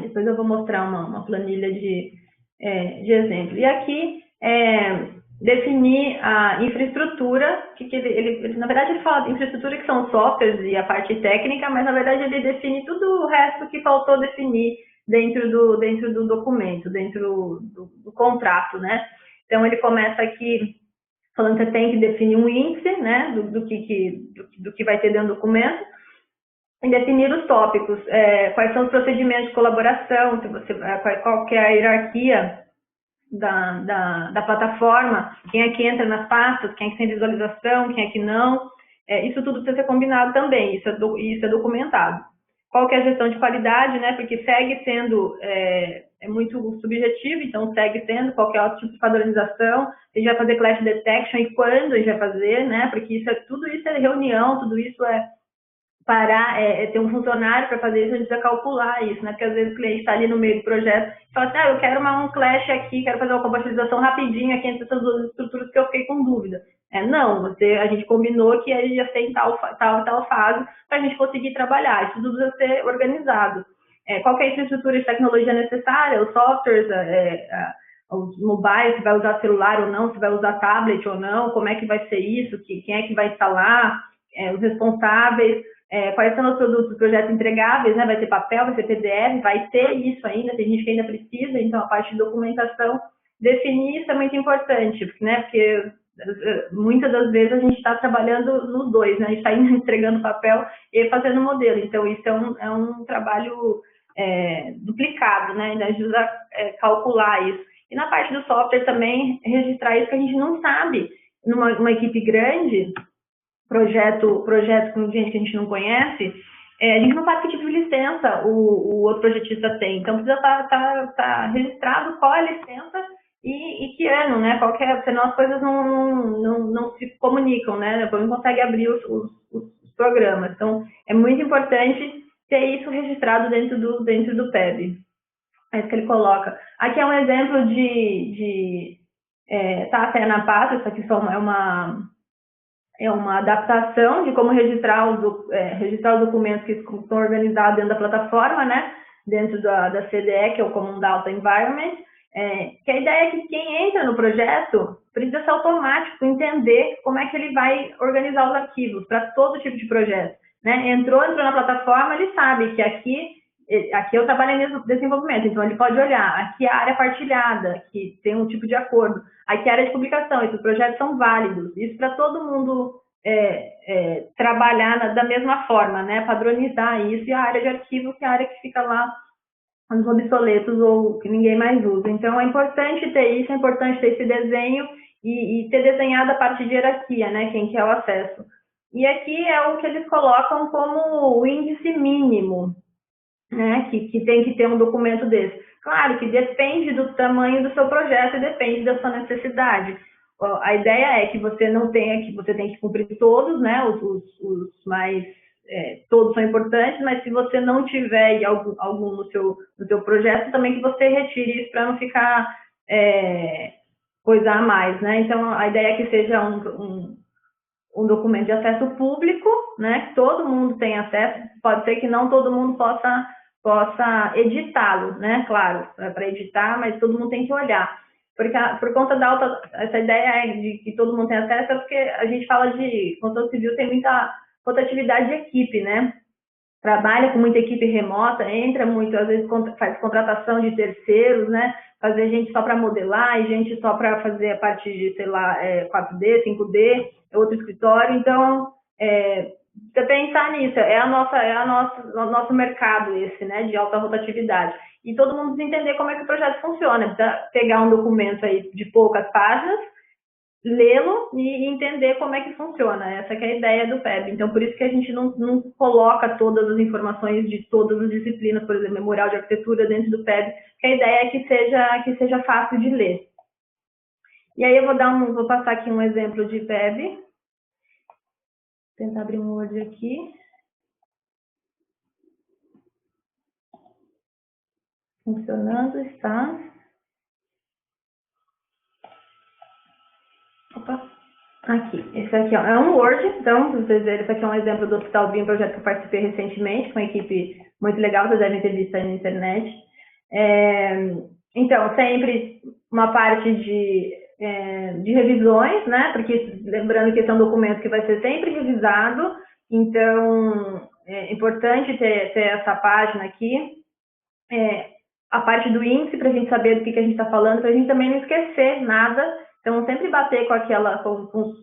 Depois eu vou mostrar uma planilha de exemplo. E aqui, definir a infraestrutura, na verdade ele fala de infraestrutura que são softwares e a parte técnica, mas na verdade ele define tudo o resto que faltou definir dentro do documento, dentro do contrato, né? Então ele começa aqui falando que você tem que definir um índice, né, do que vai ter dentro do documento, e definir os tópicos, quais são os procedimentos de colaboração, qual que é a hierarquia da plataforma, quem é que entra nas pastas, quem é que tem visualização, quem é que não. Isso tudo precisa ser combinado também, isso é documentado. Qual que é a gestão de qualidade, né? Porque segue sendo, é muito subjetivo, então segue sendo qualquer outro tipo de padronização. A gente vai fazer clash detection e quando a gente vai fazer, né? Porque tudo isso é reunião, tudo isso ter um funcionário para fazer isso, a gente precisa calcular isso, né? Porque às vezes o cliente está ali no meio do projeto e fala assim, eu quero um clash aqui, quero fazer uma compatibilização rapidinho aqui entre essas duas estruturas que eu fiquei com dúvida. Não, a gente combinou que ele ia ser em tal fase para a gente conseguir trabalhar, isso tudo precisa ser organizado. Qual que é a infraestrutura de tecnologia necessária, os softwares, os mobiles, se vai usar celular ou não, se vai usar tablet ou não, como é que vai ser isso, quem é que vai instalar, os responsáveis, quais são os produtos, os projetos entregáveis, né? Vai ter papel, vai ter PDF, vai ter isso ainda, tem gente que ainda precisa, então a parte de documentação, definir isso é muito importante, porque muitas das vezes a gente está trabalhando nos dois, né? A gente está entregando papel e fazendo modelo, então isso é um trabalho duplicado, né? A gente precisa calcular isso. E na parte do software também, registrar isso que a gente não sabe. Numa equipe grande, projeto com gente que a gente não conhece, a gente não sabe que tipo de licença o outro projetista tem. Então, precisa estar registrado qual é a licença e que ano, né? Senão as coisas não se comunicam, né? Depois não consegue abrir os programas. Então, é muito importante ter isso registrado dentro do PEB. É isso que ele coloca. Aqui é um exemplo tá até na pasta, isso aqui só é uma adaptação de como registrar os documentos que estão organizados dentro da plataforma, né? Dentro da CDE, que é o Common Data Environment. Que a ideia é que quem entra no projeto precisa ser automático, entender como é que ele vai organizar os arquivos para todo tipo de projeto. Né? Entrou na plataforma, ele sabe que aqui eu trabalho em desenvolvimento, então ele pode olhar, aqui é a área partilhada, que tem um tipo de acordo, aqui é a área de publicação, esses projetos são válidos, isso para todo mundo trabalhar da mesma forma, né? Padronizar isso, e a área de arquivo, que é a área que fica lá nos obsoletos ou que ninguém mais usa. Então é importante ter isso, é importante ter esse desenho e ter desenhado a parte de hierarquia, né? Quem quer o acesso. E aqui é o que eles colocam como o índice mínimo, né, que tem que ter um documento desse. Claro que depende do tamanho do seu projeto e depende da sua necessidade. A ideia é que você não tenha que, você tem que cumprir todos, né, os mais, todos são importantes, mas se você não tiver algum no seu projeto, também que você retire isso para não ficar coisa a mais, né. Então, a ideia é que seja um documento de acesso público, né, que todo mundo tem acesso, pode ser que não todo mundo possa editá-lo, né, claro, para editar, mas todo mundo tem que olhar. porque por conta da essa ideia de que todo mundo tem acesso, é porque a gente fala de construção civil, tem muita rotatividade de equipe, né? Trabalha com muita equipe remota, entra muito, às vezes faz contratação de terceiros, né? Fazer gente só para modelar e gente só para fazer a parte de, sei lá, 4D, 5D, outro escritório. Então, você pensar nisso, o nosso mercado esse, né, de alta rotatividade. E todo mundo precisa entender como é que o projeto funciona. Precisa pegar um documento aí de poucas páginas, lê-lo e entender como é que funciona. Essa que é a ideia do PEB. Então, por isso que a gente não coloca todas as informações de todas as disciplinas, por exemplo, memorial de arquitetura dentro do PEB, que a ideia é que seja fácil de ler. E aí eu vou passar aqui um exemplo de PEB. Vou tentar abrir um Word aqui. Funcionando, está. Opa. Aqui, esse aqui ó, é um Word, então, para vocês verem, esse aqui é um exemplo do Hospital BIM, um projeto que eu participei recentemente, com uma equipe muito legal, vocês devem ter visto aí na internet. Então, sempre uma parte de revisões, né, porque lembrando que esse é um documento que vai ser sempre revisado, então é importante ter essa página aqui, a parte do índice, para a gente saber do que a gente está falando, para a gente também não esquecer nada. Então, sempre bater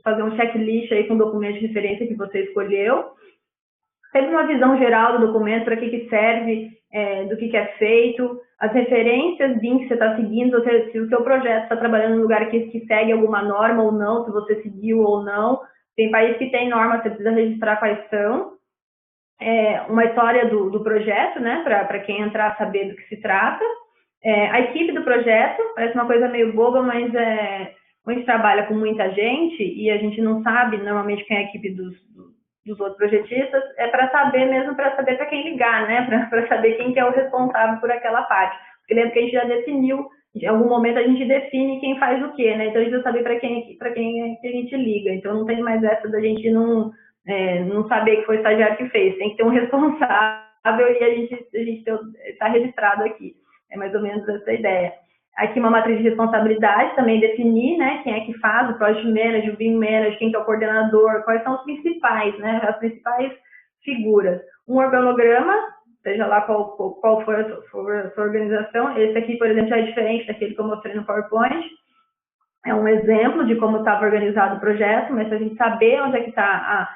fazer um checklist aí com o documento de referência que você escolheu. Sempre uma visão geral do documento, para que serve, do que é feito, as referências BIM que você está seguindo, se o seu projeto está trabalhando em um lugar que segue alguma norma ou não, se você seguiu ou não. Tem países que tem norma, você precisa registrar quais são. Uma história do projeto, né, para quem entrar saber do que se trata. A equipe do projeto, parece uma coisa meio boba, mas a gente trabalha com muita gente e a gente não sabe normalmente quem é a equipe dos outros projetistas, para saber mesmo, para saber para quem ligar, né, para saber quem que é o responsável por aquela parte. Porque lembra que a gente já definiu, em algum momento a gente define quem faz o quê, né, então a gente precisa saber para quem que a gente liga, então não tem mais essa da gente não saber que foi o estagiário que fez, tem que ter um responsável e a gente está registrado aqui. É mais ou menos essa ideia. Aqui uma matriz de responsabilidade, também definir, né, quem é que faz, o Project Manager, o BIM Manager, quem que é o coordenador, quais são os principais, né, as principais figuras. Um organograma, seja lá qual for a sua organização. Esse aqui, por exemplo, já é diferente daquele que eu mostrei no PowerPoint. É um exemplo de como estava organizado o projeto, mas para a gente saber onde é que está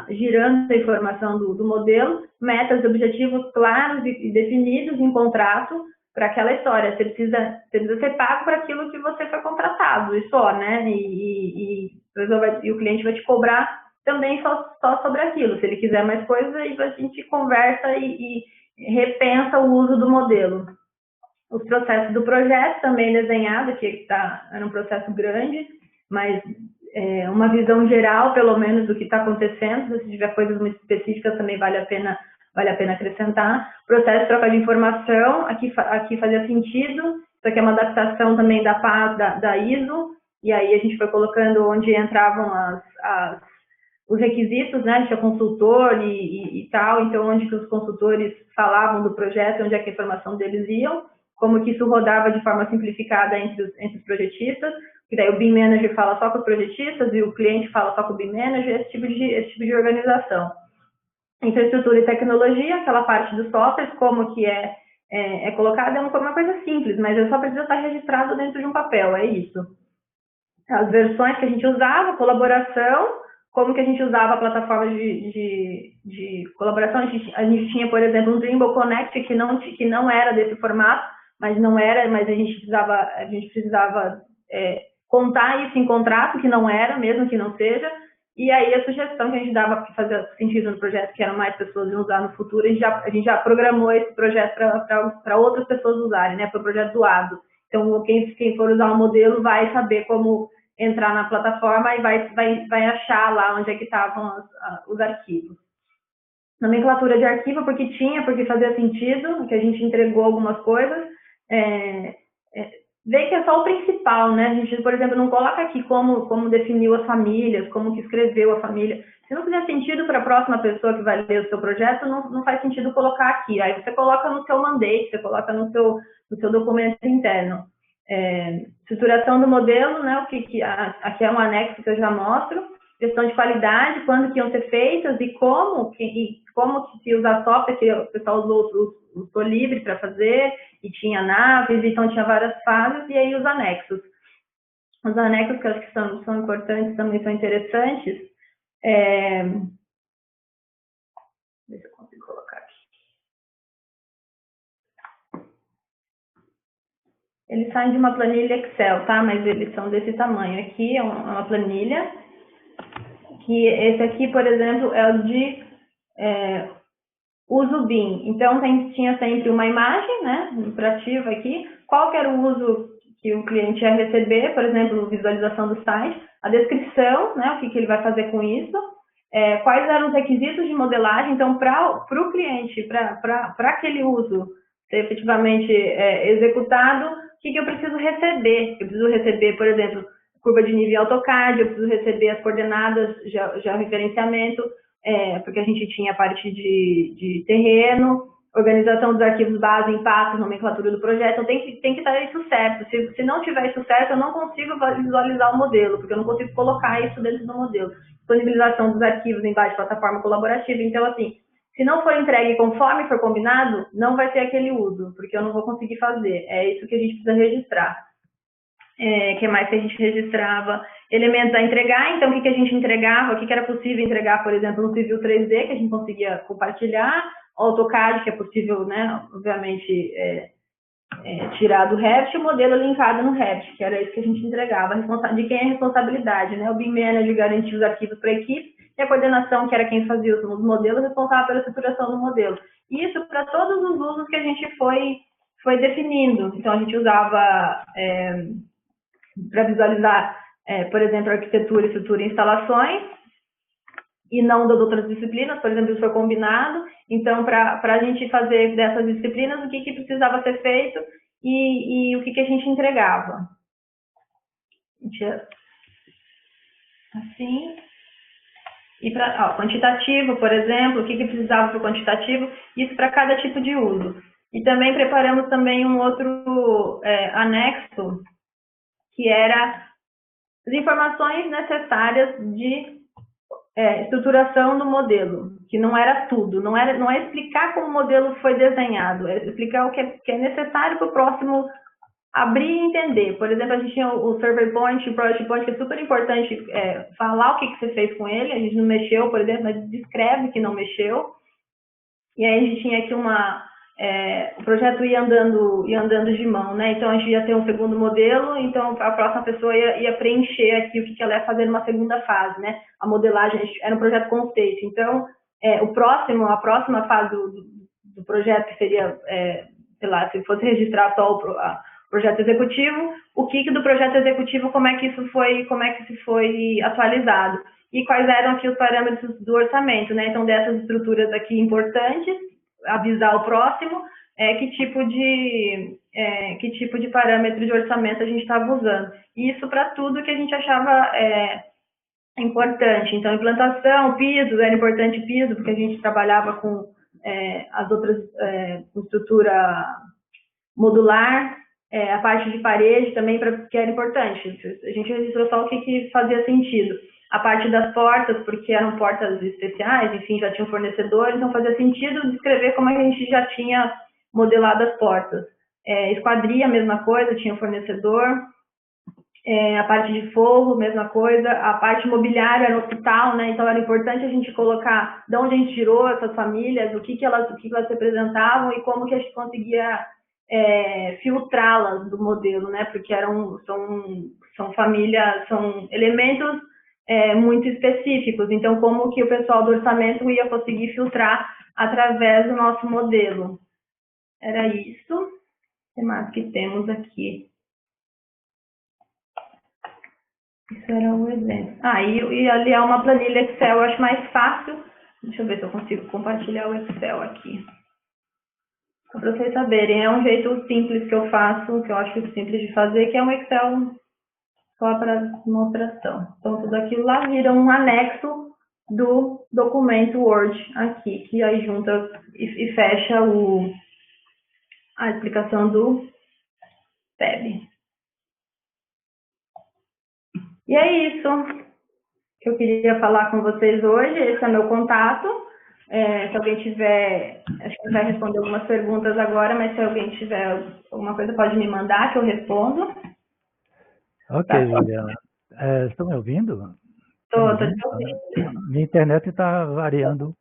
girando a informação do modelo, metas e objetivos claros e definidos em contrato para aquela história. Você precisa ser pago por aquilo que você foi contratado, e só, né? E o cliente vai te cobrar também só sobre aquilo. Se ele quiser mais coisa, aí a gente conversa e repensa o uso do modelo. Os processos do projeto também desenhado, que era um processo grande, mas uma visão geral, pelo menos, do que está acontecendo. Se tiver coisas muito específicas, também vale a pena acrescentar. Processo de troca de informação, aqui fazia sentido. Isso aqui é uma adaptação também da PAS, da ISO, e aí a gente foi colocando onde entravam os requisitos, né? Tinha consultor e tal, então onde que os consultores falavam do projeto, onde é que a informação deles iam, como que isso rodava de forma simplificada entre os projetistas, e daí o BIM Manager fala só com os projetistas e o cliente fala só com o BIM Manager, esse tipo de organização. Infraestrutura e tecnologia, aquela parte dos softwares, como que é colocada, é uma coisa simples, mas só precisa estar registrado dentro de um papel, é isso. As versões que a gente usava, colaboração, como que a gente usava a plataforma de colaboração. A gente tinha, por exemplo, um Trimble Connect que não era desse formato, mas a gente precisava contar isso em contrato, que não era, mesmo que não seja. E aí a sugestão que a gente dava que fazia sentido no projeto, que eram mais pessoas iam usar no futuro, a gente já programou esse projeto para outras pessoas usarem, né? Foi o projeto doado. Então, quem for usar o modelo vai saber como entrar na plataforma e vai achar lá onde é que estavam os arquivos. Nomenclatura de arquivo, porque fazia sentido, que a gente entregou algumas coisas. Vê que é só o principal, né? A gente, por exemplo, não coloca aqui como definiu as famílias, como que escreveu a família. Se não fizer sentido para a próxima pessoa que vai ler o seu projeto, não faz sentido colocar aqui. Aí você coloca no seu mandate, você coloca no seu documento interno. estruturação do modelo, né? Aqui é um anexo que eu já mostro, questão de qualidade, quando que iam ser feitas e como que se usa software, que o pessoal usou livre para fazer, e tinha naves, então tinha várias fases, e aí os anexos. Os anexos que eu acho que são importantes, também são interessantes. Deixa eu conseguir colocar aqui. Eles saem de uma planilha Excel, tá? Mas eles são desse tamanho. Aqui é uma planilha, que esse aqui, por exemplo, é o de uso BIM. Então, tinha sempre uma imagem, né, interativa aqui, qual que era o uso que o cliente ia receber, por exemplo, visualização do site, a descrição, né, o que ele vai fazer com isso, quais eram os requisitos de modelagem, então, para o cliente, para aquele uso ser efetivamente executado, o que eu preciso receber? Eu preciso receber, por exemplo, curva de nível AutoCAD, eu preciso receber as coordenadas, georreferenciamento, porque a gente tinha a parte de terreno, organização dos arquivos base, impacto, nomenclatura do projeto, então tem que estar isso certo. Se não tiver isso certo, eu não consigo visualizar o modelo, porque eu não consigo colocar isso dentro do modelo. Disponibilização dos arquivos em base de plataforma colaborativa, então assim, se não for entregue conforme for combinado, não vai ter aquele uso, porque eu não vou conseguir fazer. É isso que a gente precisa registrar. Que mais que a gente registrava? Elementos a entregar, então o que a gente entregava, o que era possível entregar, por exemplo, no Civil 3D, que a gente conseguia compartilhar, AutoCAD, que é possível, né, obviamente, tirar do Revit, o modelo linkado no Revit, que era isso que a gente entregava, de quem é a responsabilidade, né? O BIM Manager garantia os arquivos para a equipe, e a coordenação, que era quem fazia os modelos, responsável pela estruturação do modelo. Isso para todos os usos que a gente foi definindo. Então, a gente usava para visualizar, por exemplo, arquitetura, estrutura e instalações, e não das outras disciplinas, por exemplo, isso foi combinado. Então, para a gente fazer dessas disciplinas, o que precisava ser feito e o que a gente entregava. Assim. E para quantitativo, por exemplo, o que precisava para o quantitativo, isso para cada tipo de uso. E também preparamos também um outro anexo, que era as informações necessárias de estruturação do modelo, que não era tudo, não é explicar como o modelo foi desenhado, é explicar o que é necessário para o próximo abrir e entender. Por exemplo, a gente tinha o Survey Point, o Project Point, que é super importante falar o que você fez com ele. A gente não mexeu, por exemplo, mas descreve que não mexeu. E aí a gente tinha aqui o projeto ia andando de mão, né? Então a gente ia ter um segundo modelo, então a próxima pessoa ia preencher aqui o que ela ia fazer numa segunda fase, né? A modelagem era um projeto conceito. Então a próxima fase do projeto, que seria, sei lá, se fosse registrar só o projeto executivo, o que do projeto executivo, como é que isso foi atualizado, e quais eram aqui os parâmetros do orçamento, né? Então, dessas estruturas aqui importantes, avisar o próximo que tipo de parâmetro de orçamento a gente estava usando. Isso para tudo que a gente achava importante. Então, implantação, piso, era importante piso, porque a gente trabalhava com as outras, com estrutura modular, a parte de parede também, que era importante. A gente registrou só o que fazia sentido. A parte das portas, porque eram portas especiais, enfim, já tinha um fornecedor, então fazia sentido descrever como a gente já tinha modelado as portas. Esquadria, mesma coisa, tinha um fornecedor. A parte de forro, mesma coisa. A parte mobiliária era no hospital, né? Então era importante a gente colocar de onde a gente tirou essas famílias, o que elas representavam e como que a gente conseguia filtrá-las do modelo, né? Porque são famílias, são elementos muito específicos. Então, como que o pessoal do orçamento ia conseguir filtrar através do nosso modelo? Era isso. O que mais que temos aqui? Isso era um exemplo. E ali é uma planilha Excel, eu acho mais fácil. Deixa eu ver se eu consigo compartilhar o Excel aqui. Só para vocês saberem, é um jeito simples que eu faço, que eu acho simples de fazer, que é um Excel só para demonstração. Então, tudo aquilo lá vira um anexo do documento Word aqui, que aí junta e fecha a explicação do tab. E é isso que eu queria falar com vocês hoje. Esse é meu contato. Se alguém tiver, acho que vai responder algumas perguntas agora, mas se alguém tiver alguma coisa, pode me mandar que eu respondo. Ok, Tá. Juliana. Estão me ouvindo? Tô te ouvindo. Minha internet está variando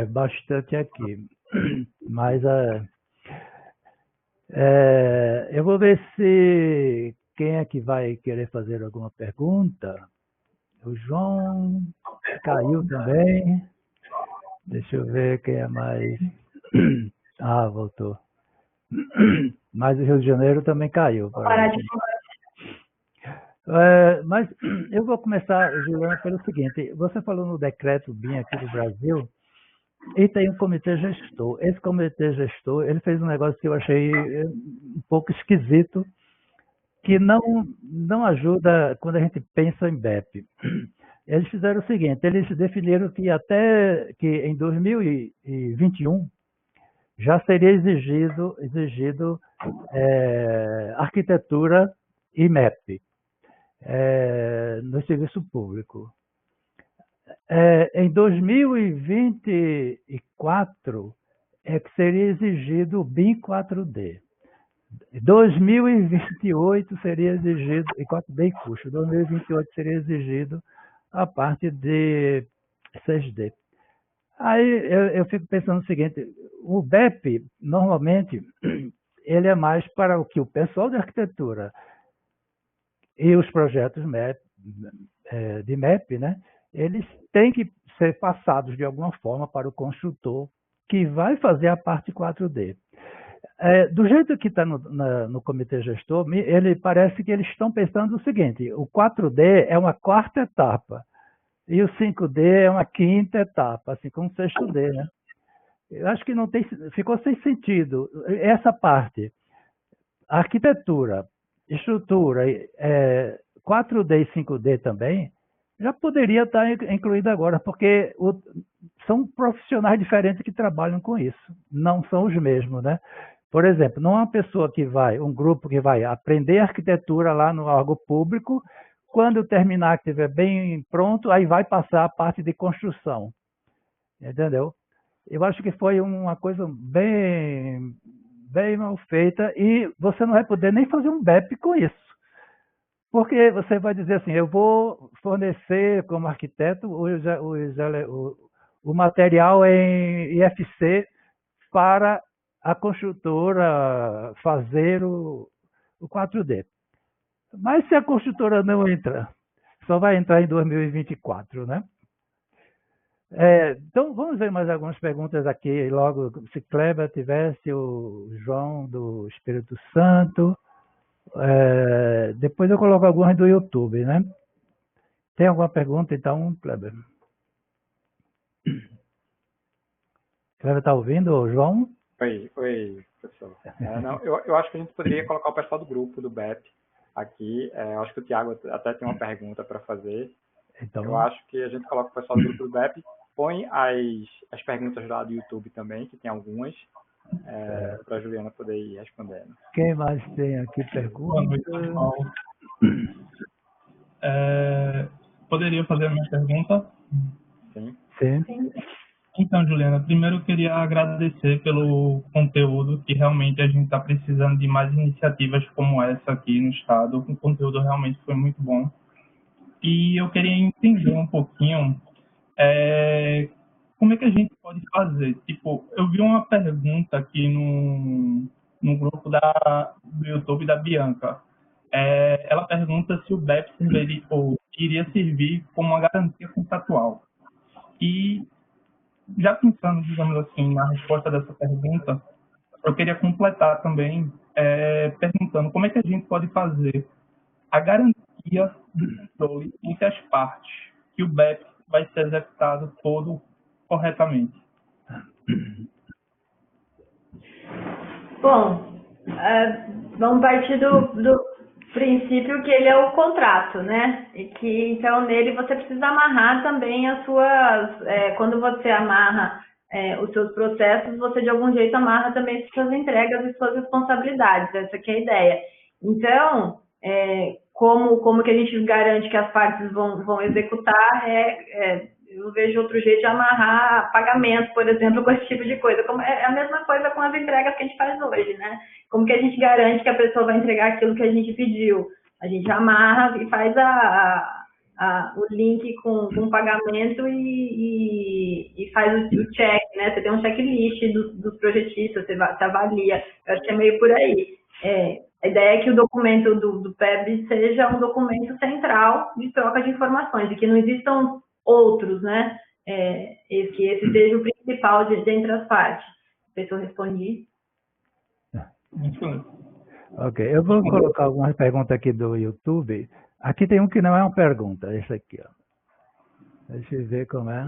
bastante aqui. Mas eu vou ver se quem é que vai querer fazer alguma pergunta. O João caiu também. Deixa eu ver quem é mais. Ah, voltou. Mas o Rio de Janeiro também caiu. Parar de Mas eu vou começar, Juliana, pelo seguinte. Você falou no decreto BIM aqui do Brasil, e tem um comitê gestor. Esse comitê gestor, ele fez um negócio que eu achei um pouco esquisito, que não ajuda quando a gente pensa em BEP. Eles fizeram o seguinte, eles definiram que até que em 2021 já seria exigido arquitetura e MEP no serviço público. Em 2024 é que seria exigido o BIM 4D. 2028 seria exigido, e 4D em custo, 2028 seria exigido a parte de 6D. Aí eu fico pensando o seguinte, o BEP, normalmente, ele é mais para o que o pessoal de arquitetura e os projetos de MEP, né, eles têm que ser passados de alguma forma para o construtor que vai fazer a parte 4D. Do jeito que está no comitê gestor, ele parece que eles estão pensando o seguinte, o 4D é uma quarta etapa e o 5D é uma quinta etapa, assim como o 6D, né? Eu acho que ficou sem sentido essa parte. Arquitetura, estrutura, 4D e 5D também, já poderia estar incluída agora, porque são profissionais diferentes que trabalham com isso, não são os mesmos, né? Por exemplo, não é uma pessoa um grupo que vai aprender arquitetura lá no órgão público, quando terminar, que estiver bem pronto, aí vai passar a parte de construção, entendeu? Eu acho que foi uma coisa bem mal feita e você não vai poder nem fazer um BEP com isso. Porque você vai dizer assim, eu vou fornecer como arquiteto o material em IFC para a construtora fazer o 4D. Mas se a construtora não entra, só vai entrar em 2024, né? Então, vamos ver mais algumas perguntas aqui. Logo, se Kleber tivesse, o João do Espírito Santo. Depois eu coloco algumas do YouTube, né? Tem alguma pergunta, então, Kleber? Kleber está ouvindo, João? Oi, professor. Não, eu acho que a gente poderia colocar o pessoal do grupo, do BEP, aqui. Eu acho que o Tiago até tem uma pergunta para fazer. Então, eu acho que a gente coloca o pessoal do grupo do BEP, põe as perguntas lá do YouTube também, que tem algumas, para a Juliana poder ir respondendo. Quem mais tem aqui pergunta? Poderia fazer a minha pergunta? Sim. Então, Juliana, primeiro eu queria agradecer pelo conteúdo, que realmente a gente está precisando de mais iniciativas como essa aqui no estado. O conteúdo realmente foi muito bom. E eu queria entender um pouquinho como é que a gente pode fazer. Tipo, eu vi uma pergunta aqui no grupo do YouTube da Bianca. Ela pergunta se o BEP iria servir como uma garantia contratual. E já pensando, digamos assim, na resposta dessa pergunta, eu queria completar também perguntando como é que a gente pode fazer a garantia do controle entre as partes, que o BEP vai ser executado todo corretamente. Bom, vamos partir do princípio que ele é o contrato, né? E que então nele você precisa amarrar também as suas, quando você amarra os seus processos, você de algum jeito amarra também suas entregas e suas responsabilidades. Essa que é a ideia. Então, como que a gente garante que as partes vão executar, eu vejo outro jeito de amarrar pagamento, por exemplo, com esse tipo de coisa. É a mesma coisa com as entregas que a gente faz hoje, né? Como que a gente garante que a pessoa vai entregar aquilo que a gente pediu? A gente amarra e faz o link com o pagamento e faz o check, né? Você tem um checklist dos projetistas, você avalia. Eu acho que é meio por aí. A ideia é que o documento do PEB seja um documento central de troca de informações e que não existam outros, né? Que esse seja o principal dentre as partes. Não sei se eu respondi. Ok, eu vou colocar algumas perguntas aqui do YouTube. Aqui tem um que não é uma pergunta, esse aqui, ó. Deixa eu ver como é.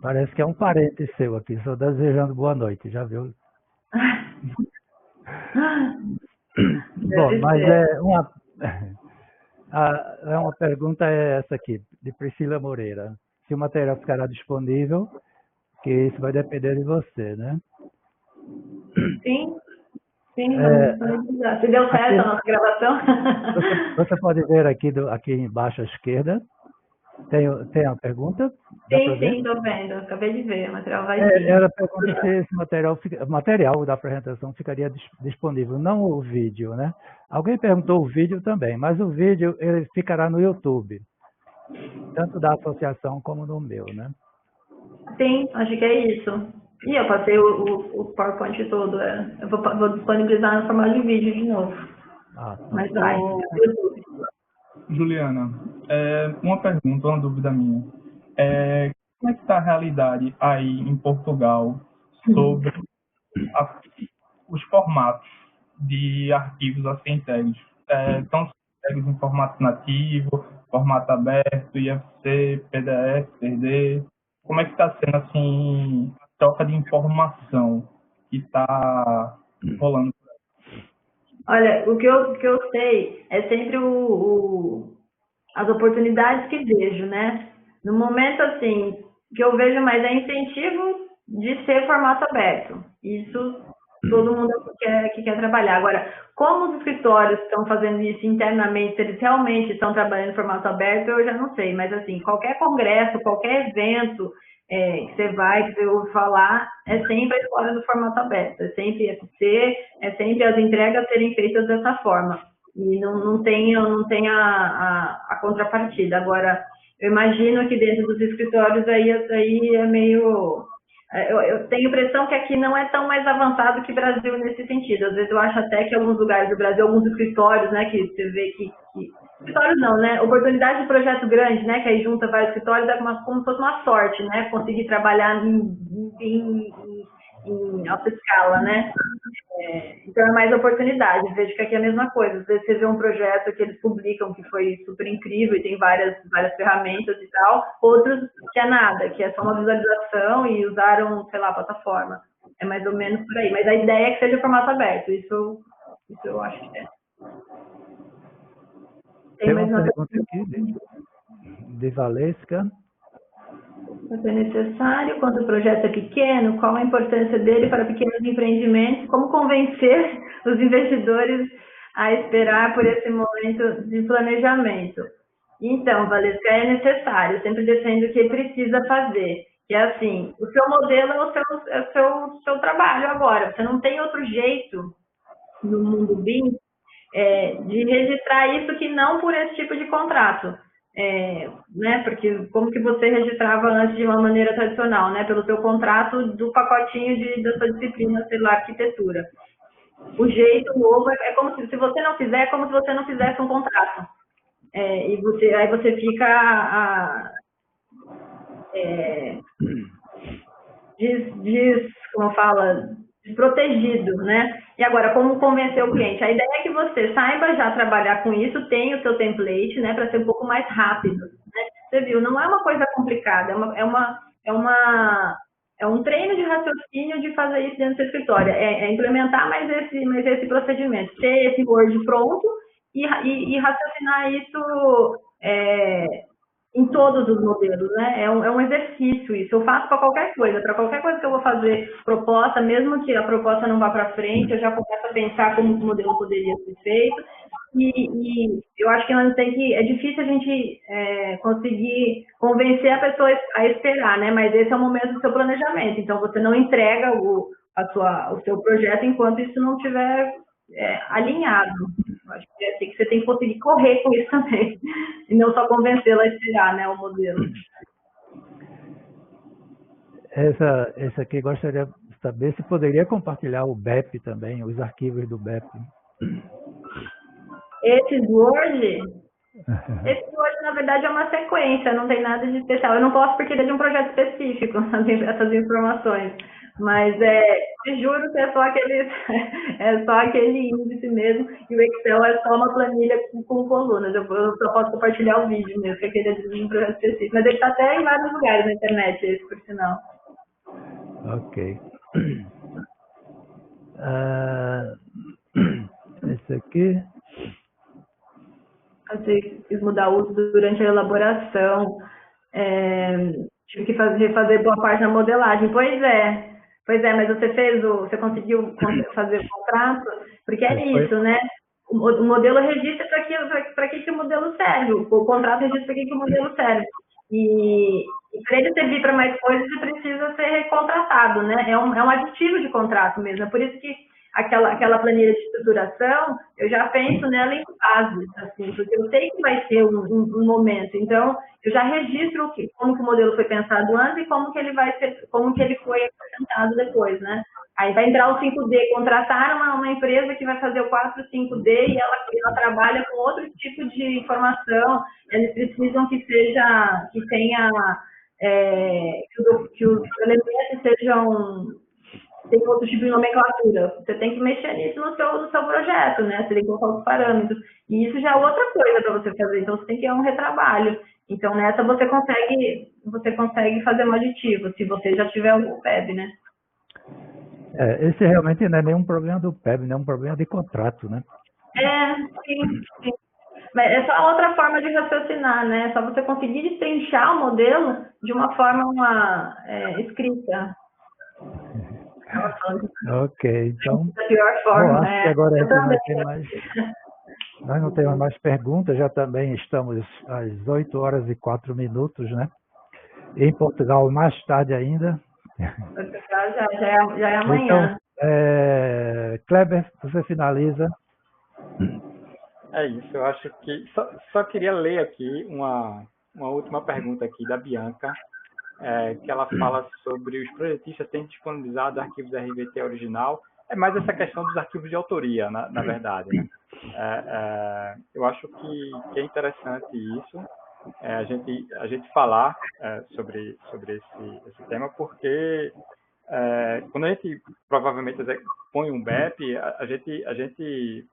Parece que é um parente seu aqui, só desejando boa noite, já viu? Bom, mas uma pergunta é essa aqui, de Priscila Moreira. Se o material ficará disponível, que isso vai depender de você, né? Sim, se deu certo a nossa gravação. Você pode ver aqui embaixo à esquerda, tem a pergunta? Sim, estou vendo, acabei de ver, o material vai vir. Ela pergunta se esse material da apresentação ficaria disponível, não o vídeo, né? Alguém perguntou o vídeo também, mas o vídeo ele ficará no YouTube, tanto da associação como no meu, né? Sim, acho que é isso. E eu passei o PowerPoint todo, eu vou disponibilizar no formato de vídeo de novo. Mas vai, no YouTube. Juliana, uma pergunta, uma dúvida minha. Como é que está a realidade aí em Portugal sobre os formatos de arquivos assim entregues? Estão entregues em formato nativo, formato aberto, IFC, PDF, CD? Como é que está sendo assim a troca de informação que está rolando? Olha, o que eu sei é sempre as oportunidades que vejo, né? No momento, assim, que eu vejo mais é incentivo de ser formato aberto. Isso todo mundo que quer trabalhar. Agora, como os escritórios estão fazendo isso internamente, se eles realmente estão trabalhando em formato aberto, eu já não sei. Mas, assim, qualquer congresso, qualquer evento que você vai, que você ouve falar, é sempre a história do formato aberto. É sempre FC, é sempre as entregas serem feitas dessa forma. E não tem a contrapartida. Agora, eu imagino que dentro dos escritórios aí é meio... Eu tenho a impressão que aqui não é tão mais avançado que o Brasil nesse sentido. Às vezes eu acho até que em alguns lugares do Brasil, alguns escritórios, né, que você vê que escritórios não, né, oportunidade de projeto grande, né, que aí junta vários escritórios, como se fosse uma sorte, né, conseguir trabalhar em alta escala, né. Então é mais oportunidade. Eu vejo que aqui é a mesma coisa. Às vezes você vê um projeto que eles publicam que foi super incrível e tem várias ferramentas e tal, outros que é nada, que é só uma visualização e usaram, sei lá, a plataforma. É mais ou menos por aí. Mas a ideia é que seja formato aberto. Isso eu acho que é. Tem uma pergunta aqui de Valesca. Se é necessário, quando o projeto é pequeno, qual a importância dele para pequenos empreendimentos? Como convencer os investidores a esperar por esse momento de planejamento? Então, Valesca, é necessário, eu sempre defendo o que precisa fazer. Que é assim, o seu modelo é o seu trabalho agora. Você não tem outro jeito no mundo BIM de registrar isso que não por esse tipo de contrato. Né, porque como que você registrava antes de uma maneira tradicional, né, pelo seu contrato do pacotinho da sua disciplina, sei lá, arquitetura. O jeito novo é como se você não fizer, é como se você não fizesse um contrato. Aí você fica como fala, desprotegido, né? E agora, como convencer o cliente? A ideia é que você saiba já trabalhar com isso, tenha o seu template, né, para ser um pouco mais rápido, né? Você viu, não é uma coisa complicada, é um treino de raciocínio de fazer isso dentro do seu escritório, implementar mais esse procedimento, ter esse Word pronto e raciocinar isso em todos os modelos, né? É um exercício isso. Eu faço para qualquer coisa que eu vou fazer proposta, mesmo que a proposta não vá para frente, eu já começo a pensar como o modelo poderia ser feito. e eu acho que nós tem que, é difícil a gente conseguir convencer a pessoa a esperar, né? Mas esse é o momento do seu planejamento. Então você não entrega o seu projeto enquanto isso não estiver alinhado. Eu acho que é assim que você tem que conseguir correr com isso também e não só convencê-la a esperar, né, o modelo. Essa aqui gostaria de saber se poderia compartilhar o BEP também, os arquivos do BEP. Esse Word, na verdade, é uma sequência, não tem nada de especial. Eu não posso porque ele é de um projeto específico, essas informações. Mas te juro que é só aquele índice mesmo, e o Excel é só uma planilha com colunas. Eu só posso compartilhar o vídeo mesmo, porque ele é de um projeto específico. Mas ele está até em vários lugares na internet, esse, por sinal. Ok. Esse aqui. Eu quis mudar o uso durante a elaboração. Tive que refazer boa parte da modelagem. Pois é, mas você conseguiu fazer o contrato? Porque é isso, né? O modelo registra para que o modelo serve. O contrato registra para que o modelo serve. E para ele servir para mais coisas, ele precisa ser recontratado, né? É um aditivo de contrato mesmo. É por isso que aquela planilha de estruturação, eu já penso nela em fases, assim, porque eu sei que vai ter um momento. Então, eu já registro como que o modelo foi pensado antes e como que ele foi apresentado depois, né? Aí vai entrar o 5D, contratar uma empresa que vai fazer o 4 5D e ela trabalha com outro tipo de informação. Eles precisam que tenha que os elementos sejam tem outro tipo de nomenclatura. Você tem que mexer nisso no seu projeto, né? Você tem que colocar os parâmetros. E isso já é outra coisa para você fazer. Então, você tem que ir a um retrabalho. Então, nessa você consegue fazer um aditivo, se você já tiver o PEB, né? Esse realmente não é nenhum problema do PEB, né? É um problema de contrato, né? Sim. Mas é só outra forma de raciocinar, né? É só você conseguir destrinchar o modelo de uma forma escrita. Ok, então. Da pior forma, acho que agora a gente não vai ter mais. Nós não temos mais perguntas, já também estamos às 8h04, né? Em Portugal, mais tarde ainda. Portugal já é amanhã. Então, Kleber, você finaliza. É isso, eu acho que. Só queria ler aqui uma última pergunta aqui da Bianca. Que ela fala sobre os projetistas terem disponibilizado arquivos RVT original. É mais essa questão dos arquivos de autoria, na verdade, né? Eu acho que é interessante isso, a gente falar sobre esse tema, porque quando a gente provavelmente põe um BEP, a gente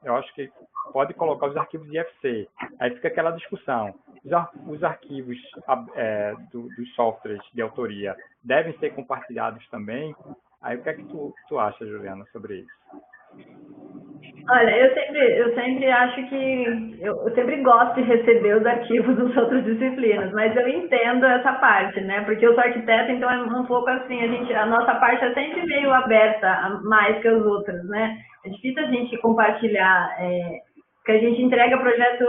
eu acho que pode colocar os arquivos de IFC. Aí fica aquela discussão. Os arquivos dos softwares de autoria devem ser compartilhados também? Aí o que é que tu acha, Juliana, sobre isso? Olha, eu sempre acho que eu sempre gosto de receber os arquivos das outras disciplinas, mas eu entendo essa parte, né? Porque eu sou arquiteta, então é um pouco assim, a nossa parte é sempre meio aberta mais que as outras, né? É difícil a gente compartilhar, porque a gente entrega projeto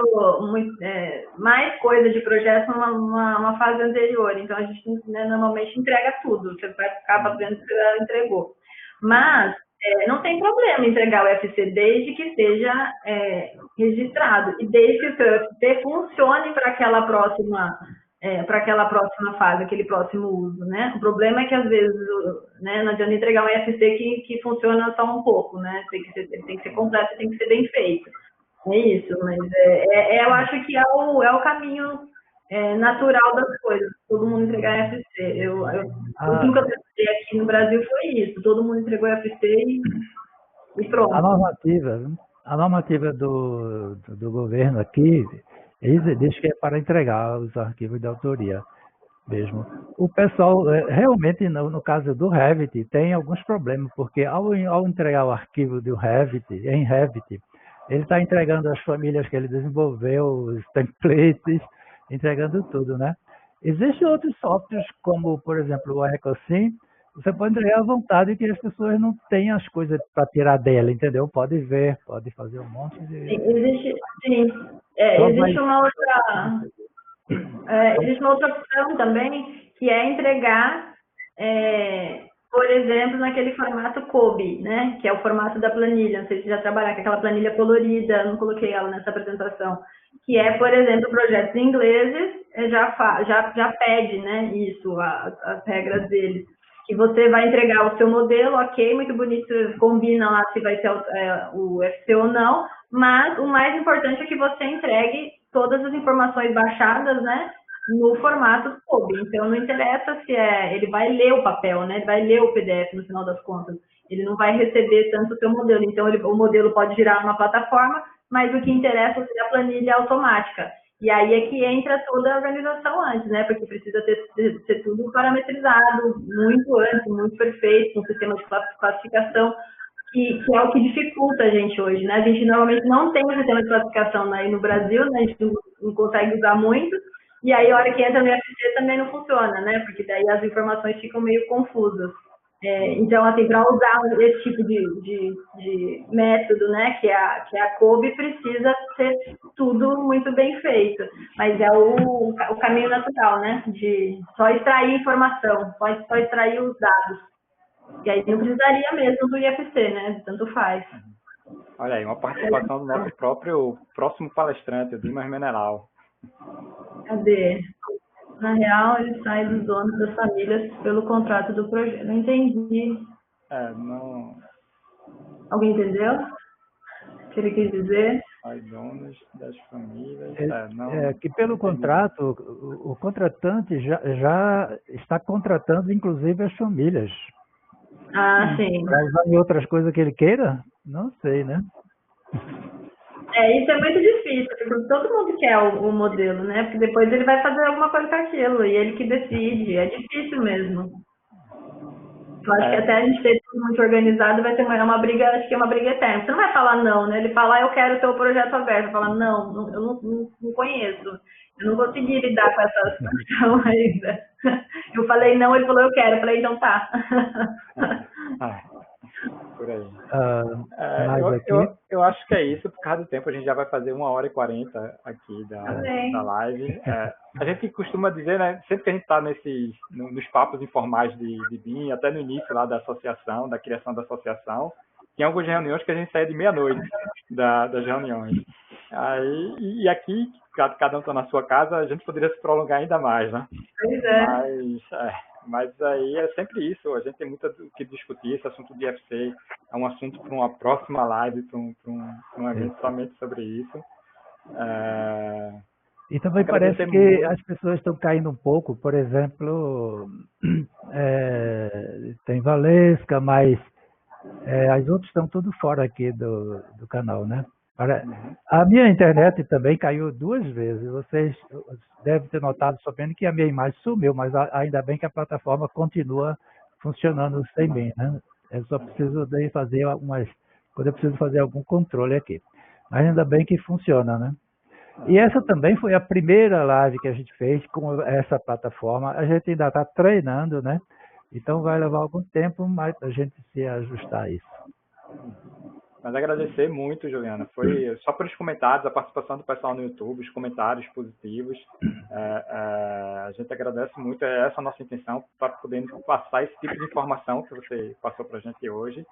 mais coisa de projeto numa fase anterior, então a gente normalmente entrega tudo, você vai ficar vendo que você entregou. Mas não tem problema entregar o FC desde que seja registrado e desde que o seu FC funcione para aquela próxima fase, aquele próximo uso, né? O problema é que às vezes, né, não adianta entregar um FC que funciona só um pouco, né? Tem que ser completo, tem que ser bem feito. É isso, mas eu acho que é o caminho natural das coisas, todo mundo entregar FC. O último que eu testei aqui no Brasil foi isso, todo mundo entregou FC e pronto. A normativa do governo aqui, eles diz que é para entregar os arquivos de autoria mesmo. O pessoal, realmente, no caso do Revit, tem alguns problemas, porque ao entregar o arquivo do Revit, em Revit, ele está entregando as famílias que ele desenvolveu, os templates, entregando tudo, né? Existem outros softwares, como, por exemplo, o EcoSim, você pode entregar à vontade que as pessoas não têm as coisas para tirar dela, entendeu? Pode ver, pode fazer um monte de... Sim. Existe uma outra... existe uma outra opção também, que é entregar, por exemplo, naquele formato COBE, né? Que é o formato da planilha. Não sei se já trabalhar com aquela planilha colorida, não coloquei ela nessa apresentação. Que é, por exemplo, projetos ingleses, já pede, né, isso, as regras deles. Que você vai entregar o seu modelo, ok, muito bonito, combina lá se vai ser o UFC ou não, mas o mais importante é que você entregue todas as informações baixadas, né, no formato COBE. Então, não interessa se ele vai ler o papel, né, ele vai ler o PDF no final das contas. Ele não vai receber tanto o seu modelo. Então, o modelo pode girar numa plataforma, mas o que interessa é a planilha automática. E aí é que entra toda a organização antes, né? Porque precisa ser tudo parametrizado muito antes, muito perfeito, um sistema de classificação, que é o que dificulta a gente hoje, né? A gente normalmente não tem um sistema de classificação aí no Brasil, né? A gente não consegue usar muito, e aí a hora que entra no IFC também não funciona, né? Porque daí as informações ficam meio confusas. Então, assim, para usar esse tipo de método, né, que é a COBE, precisa ser tudo muito bem feito. Mas é o caminho natural, né, de só extrair informação, só extrair os dados. E aí não precisaria mesmo do IFC, né, tanto faz. Olha aí, uma participação do nosso próximo palestrante, o Dimas Meneral. Cadê? Na real, ele sai dos donos das famílias pelo contrato do projeto. Não entendi. Não... Alguém entendeu o que ele quis dizer? Sai donos das famílias. Que pelo contrato, o contratante já está contratando, inclusive, as famílias. Ah, sim. Para usar em outras coisas que ele queira? Não sei, né? Isso é muito difícil, porque todo mundo quer o modelo, né? Porque depois ele vai fazer alguma coisa com aquilo, e ele que decide. É difícil mesmo. Eu acho que até a gente ter tudo muito organizado vai ter uma briga, acho que é uma briga eterna. Você não vai falar não, né? Ele fala, eu quero o seu projeto aberto. Fala, não, eu não conheço. Eu não consegui lidar com essa situação ainda. Eu falei não, ele falou, eu quero. Eu falei, então tá. Por aí. Aqui... Eu acho que é isso, por causa do tempo. A gente já vai fazer 1h40 aqui da live. A gente costuma dizer, né, sempre que a gente está nos papos informais de BIM, até no início lá da associação, da criação da associação, tem algumas reuniões que a gente sai de meia-noite das reuniões. E aqui, cada um está na sua casa, a gente poderia se prolongar ainda mais, né? Pois é. Mas aí é sempre isso, a gente tem muito o que discutir. Esse assunto de IFC é um assunto para uma próxima live, para um evento somente sobre isso. E também parece que as pessoas estão caindo um pouco, por exemplo, tem Valesca, mas as outras estão tudo fora aqui do canal, né? A minha internet também caiu 2 vezes. Vocês devem ter notado somente que a minha imagem sumiu, mas ainda bem que a plataforma continua funcionando sem mim, né? Eu só preciso fazer quando eu preciso fazer algum controle aqui. Mas ainda bem que funciona, né? E essa também foi a primeira live que a gente fez com essa plataforma. A gente ainda está treinando, né? Então vai levar algum tempo, mas a gente se ajustar a isso. Mas agradecer muito, Juliana. Foi só pelos comentários, a participação do pessoal no YouTube, os comentários positivos. A gente agradece muito. Essa é a nossa intenção, para poder passar esse tipo de informação que você passou para a gente hoje,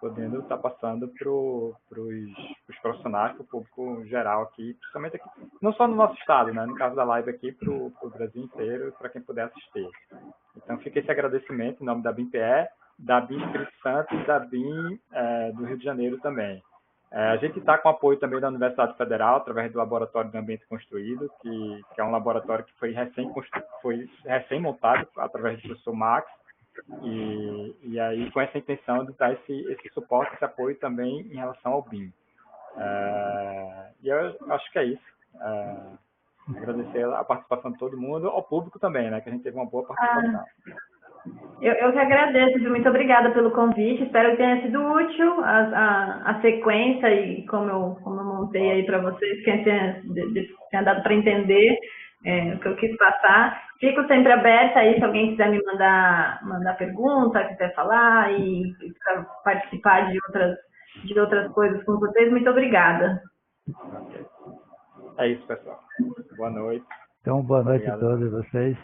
podendo estar passando para os profissionais, para o público geral aqui, principalmente aqui, não só no nosso estado, né? No caso da live aqui, para o Brasil inteiro, para quem puder assistir. Então, fica esse agradecimento em nome da BIMPE, da BIM Espírito Santo e da BIM do Rio de Janeiro também. A gente está com apoio também da Universidade Federal, através do Laboratório de Ambiente Construído, que é um laboratório que foi recém-montado através do professor Max, e aí com essa intenção de dar esse suporte, esse apoio também em relação ao BIM. E eu acho que é isso. Agradecer a participação de todo mundo, ao público também, né, que a gente teve uma boa participação. Eu que agradeço, muito obrigada pelo convite, espero que tenha sido útil a sequência e como eu montei aí para vocês, que tenha dado para entender. o que eu quis passar. Fico sempre aberta aí, se alguém quiser me mandar pergunta, quiser falar e participar de outras coisas com vocês. Muito obrigada. Okay. É isso, pessoal. Boa noite. Então, boa noite a todos vocês.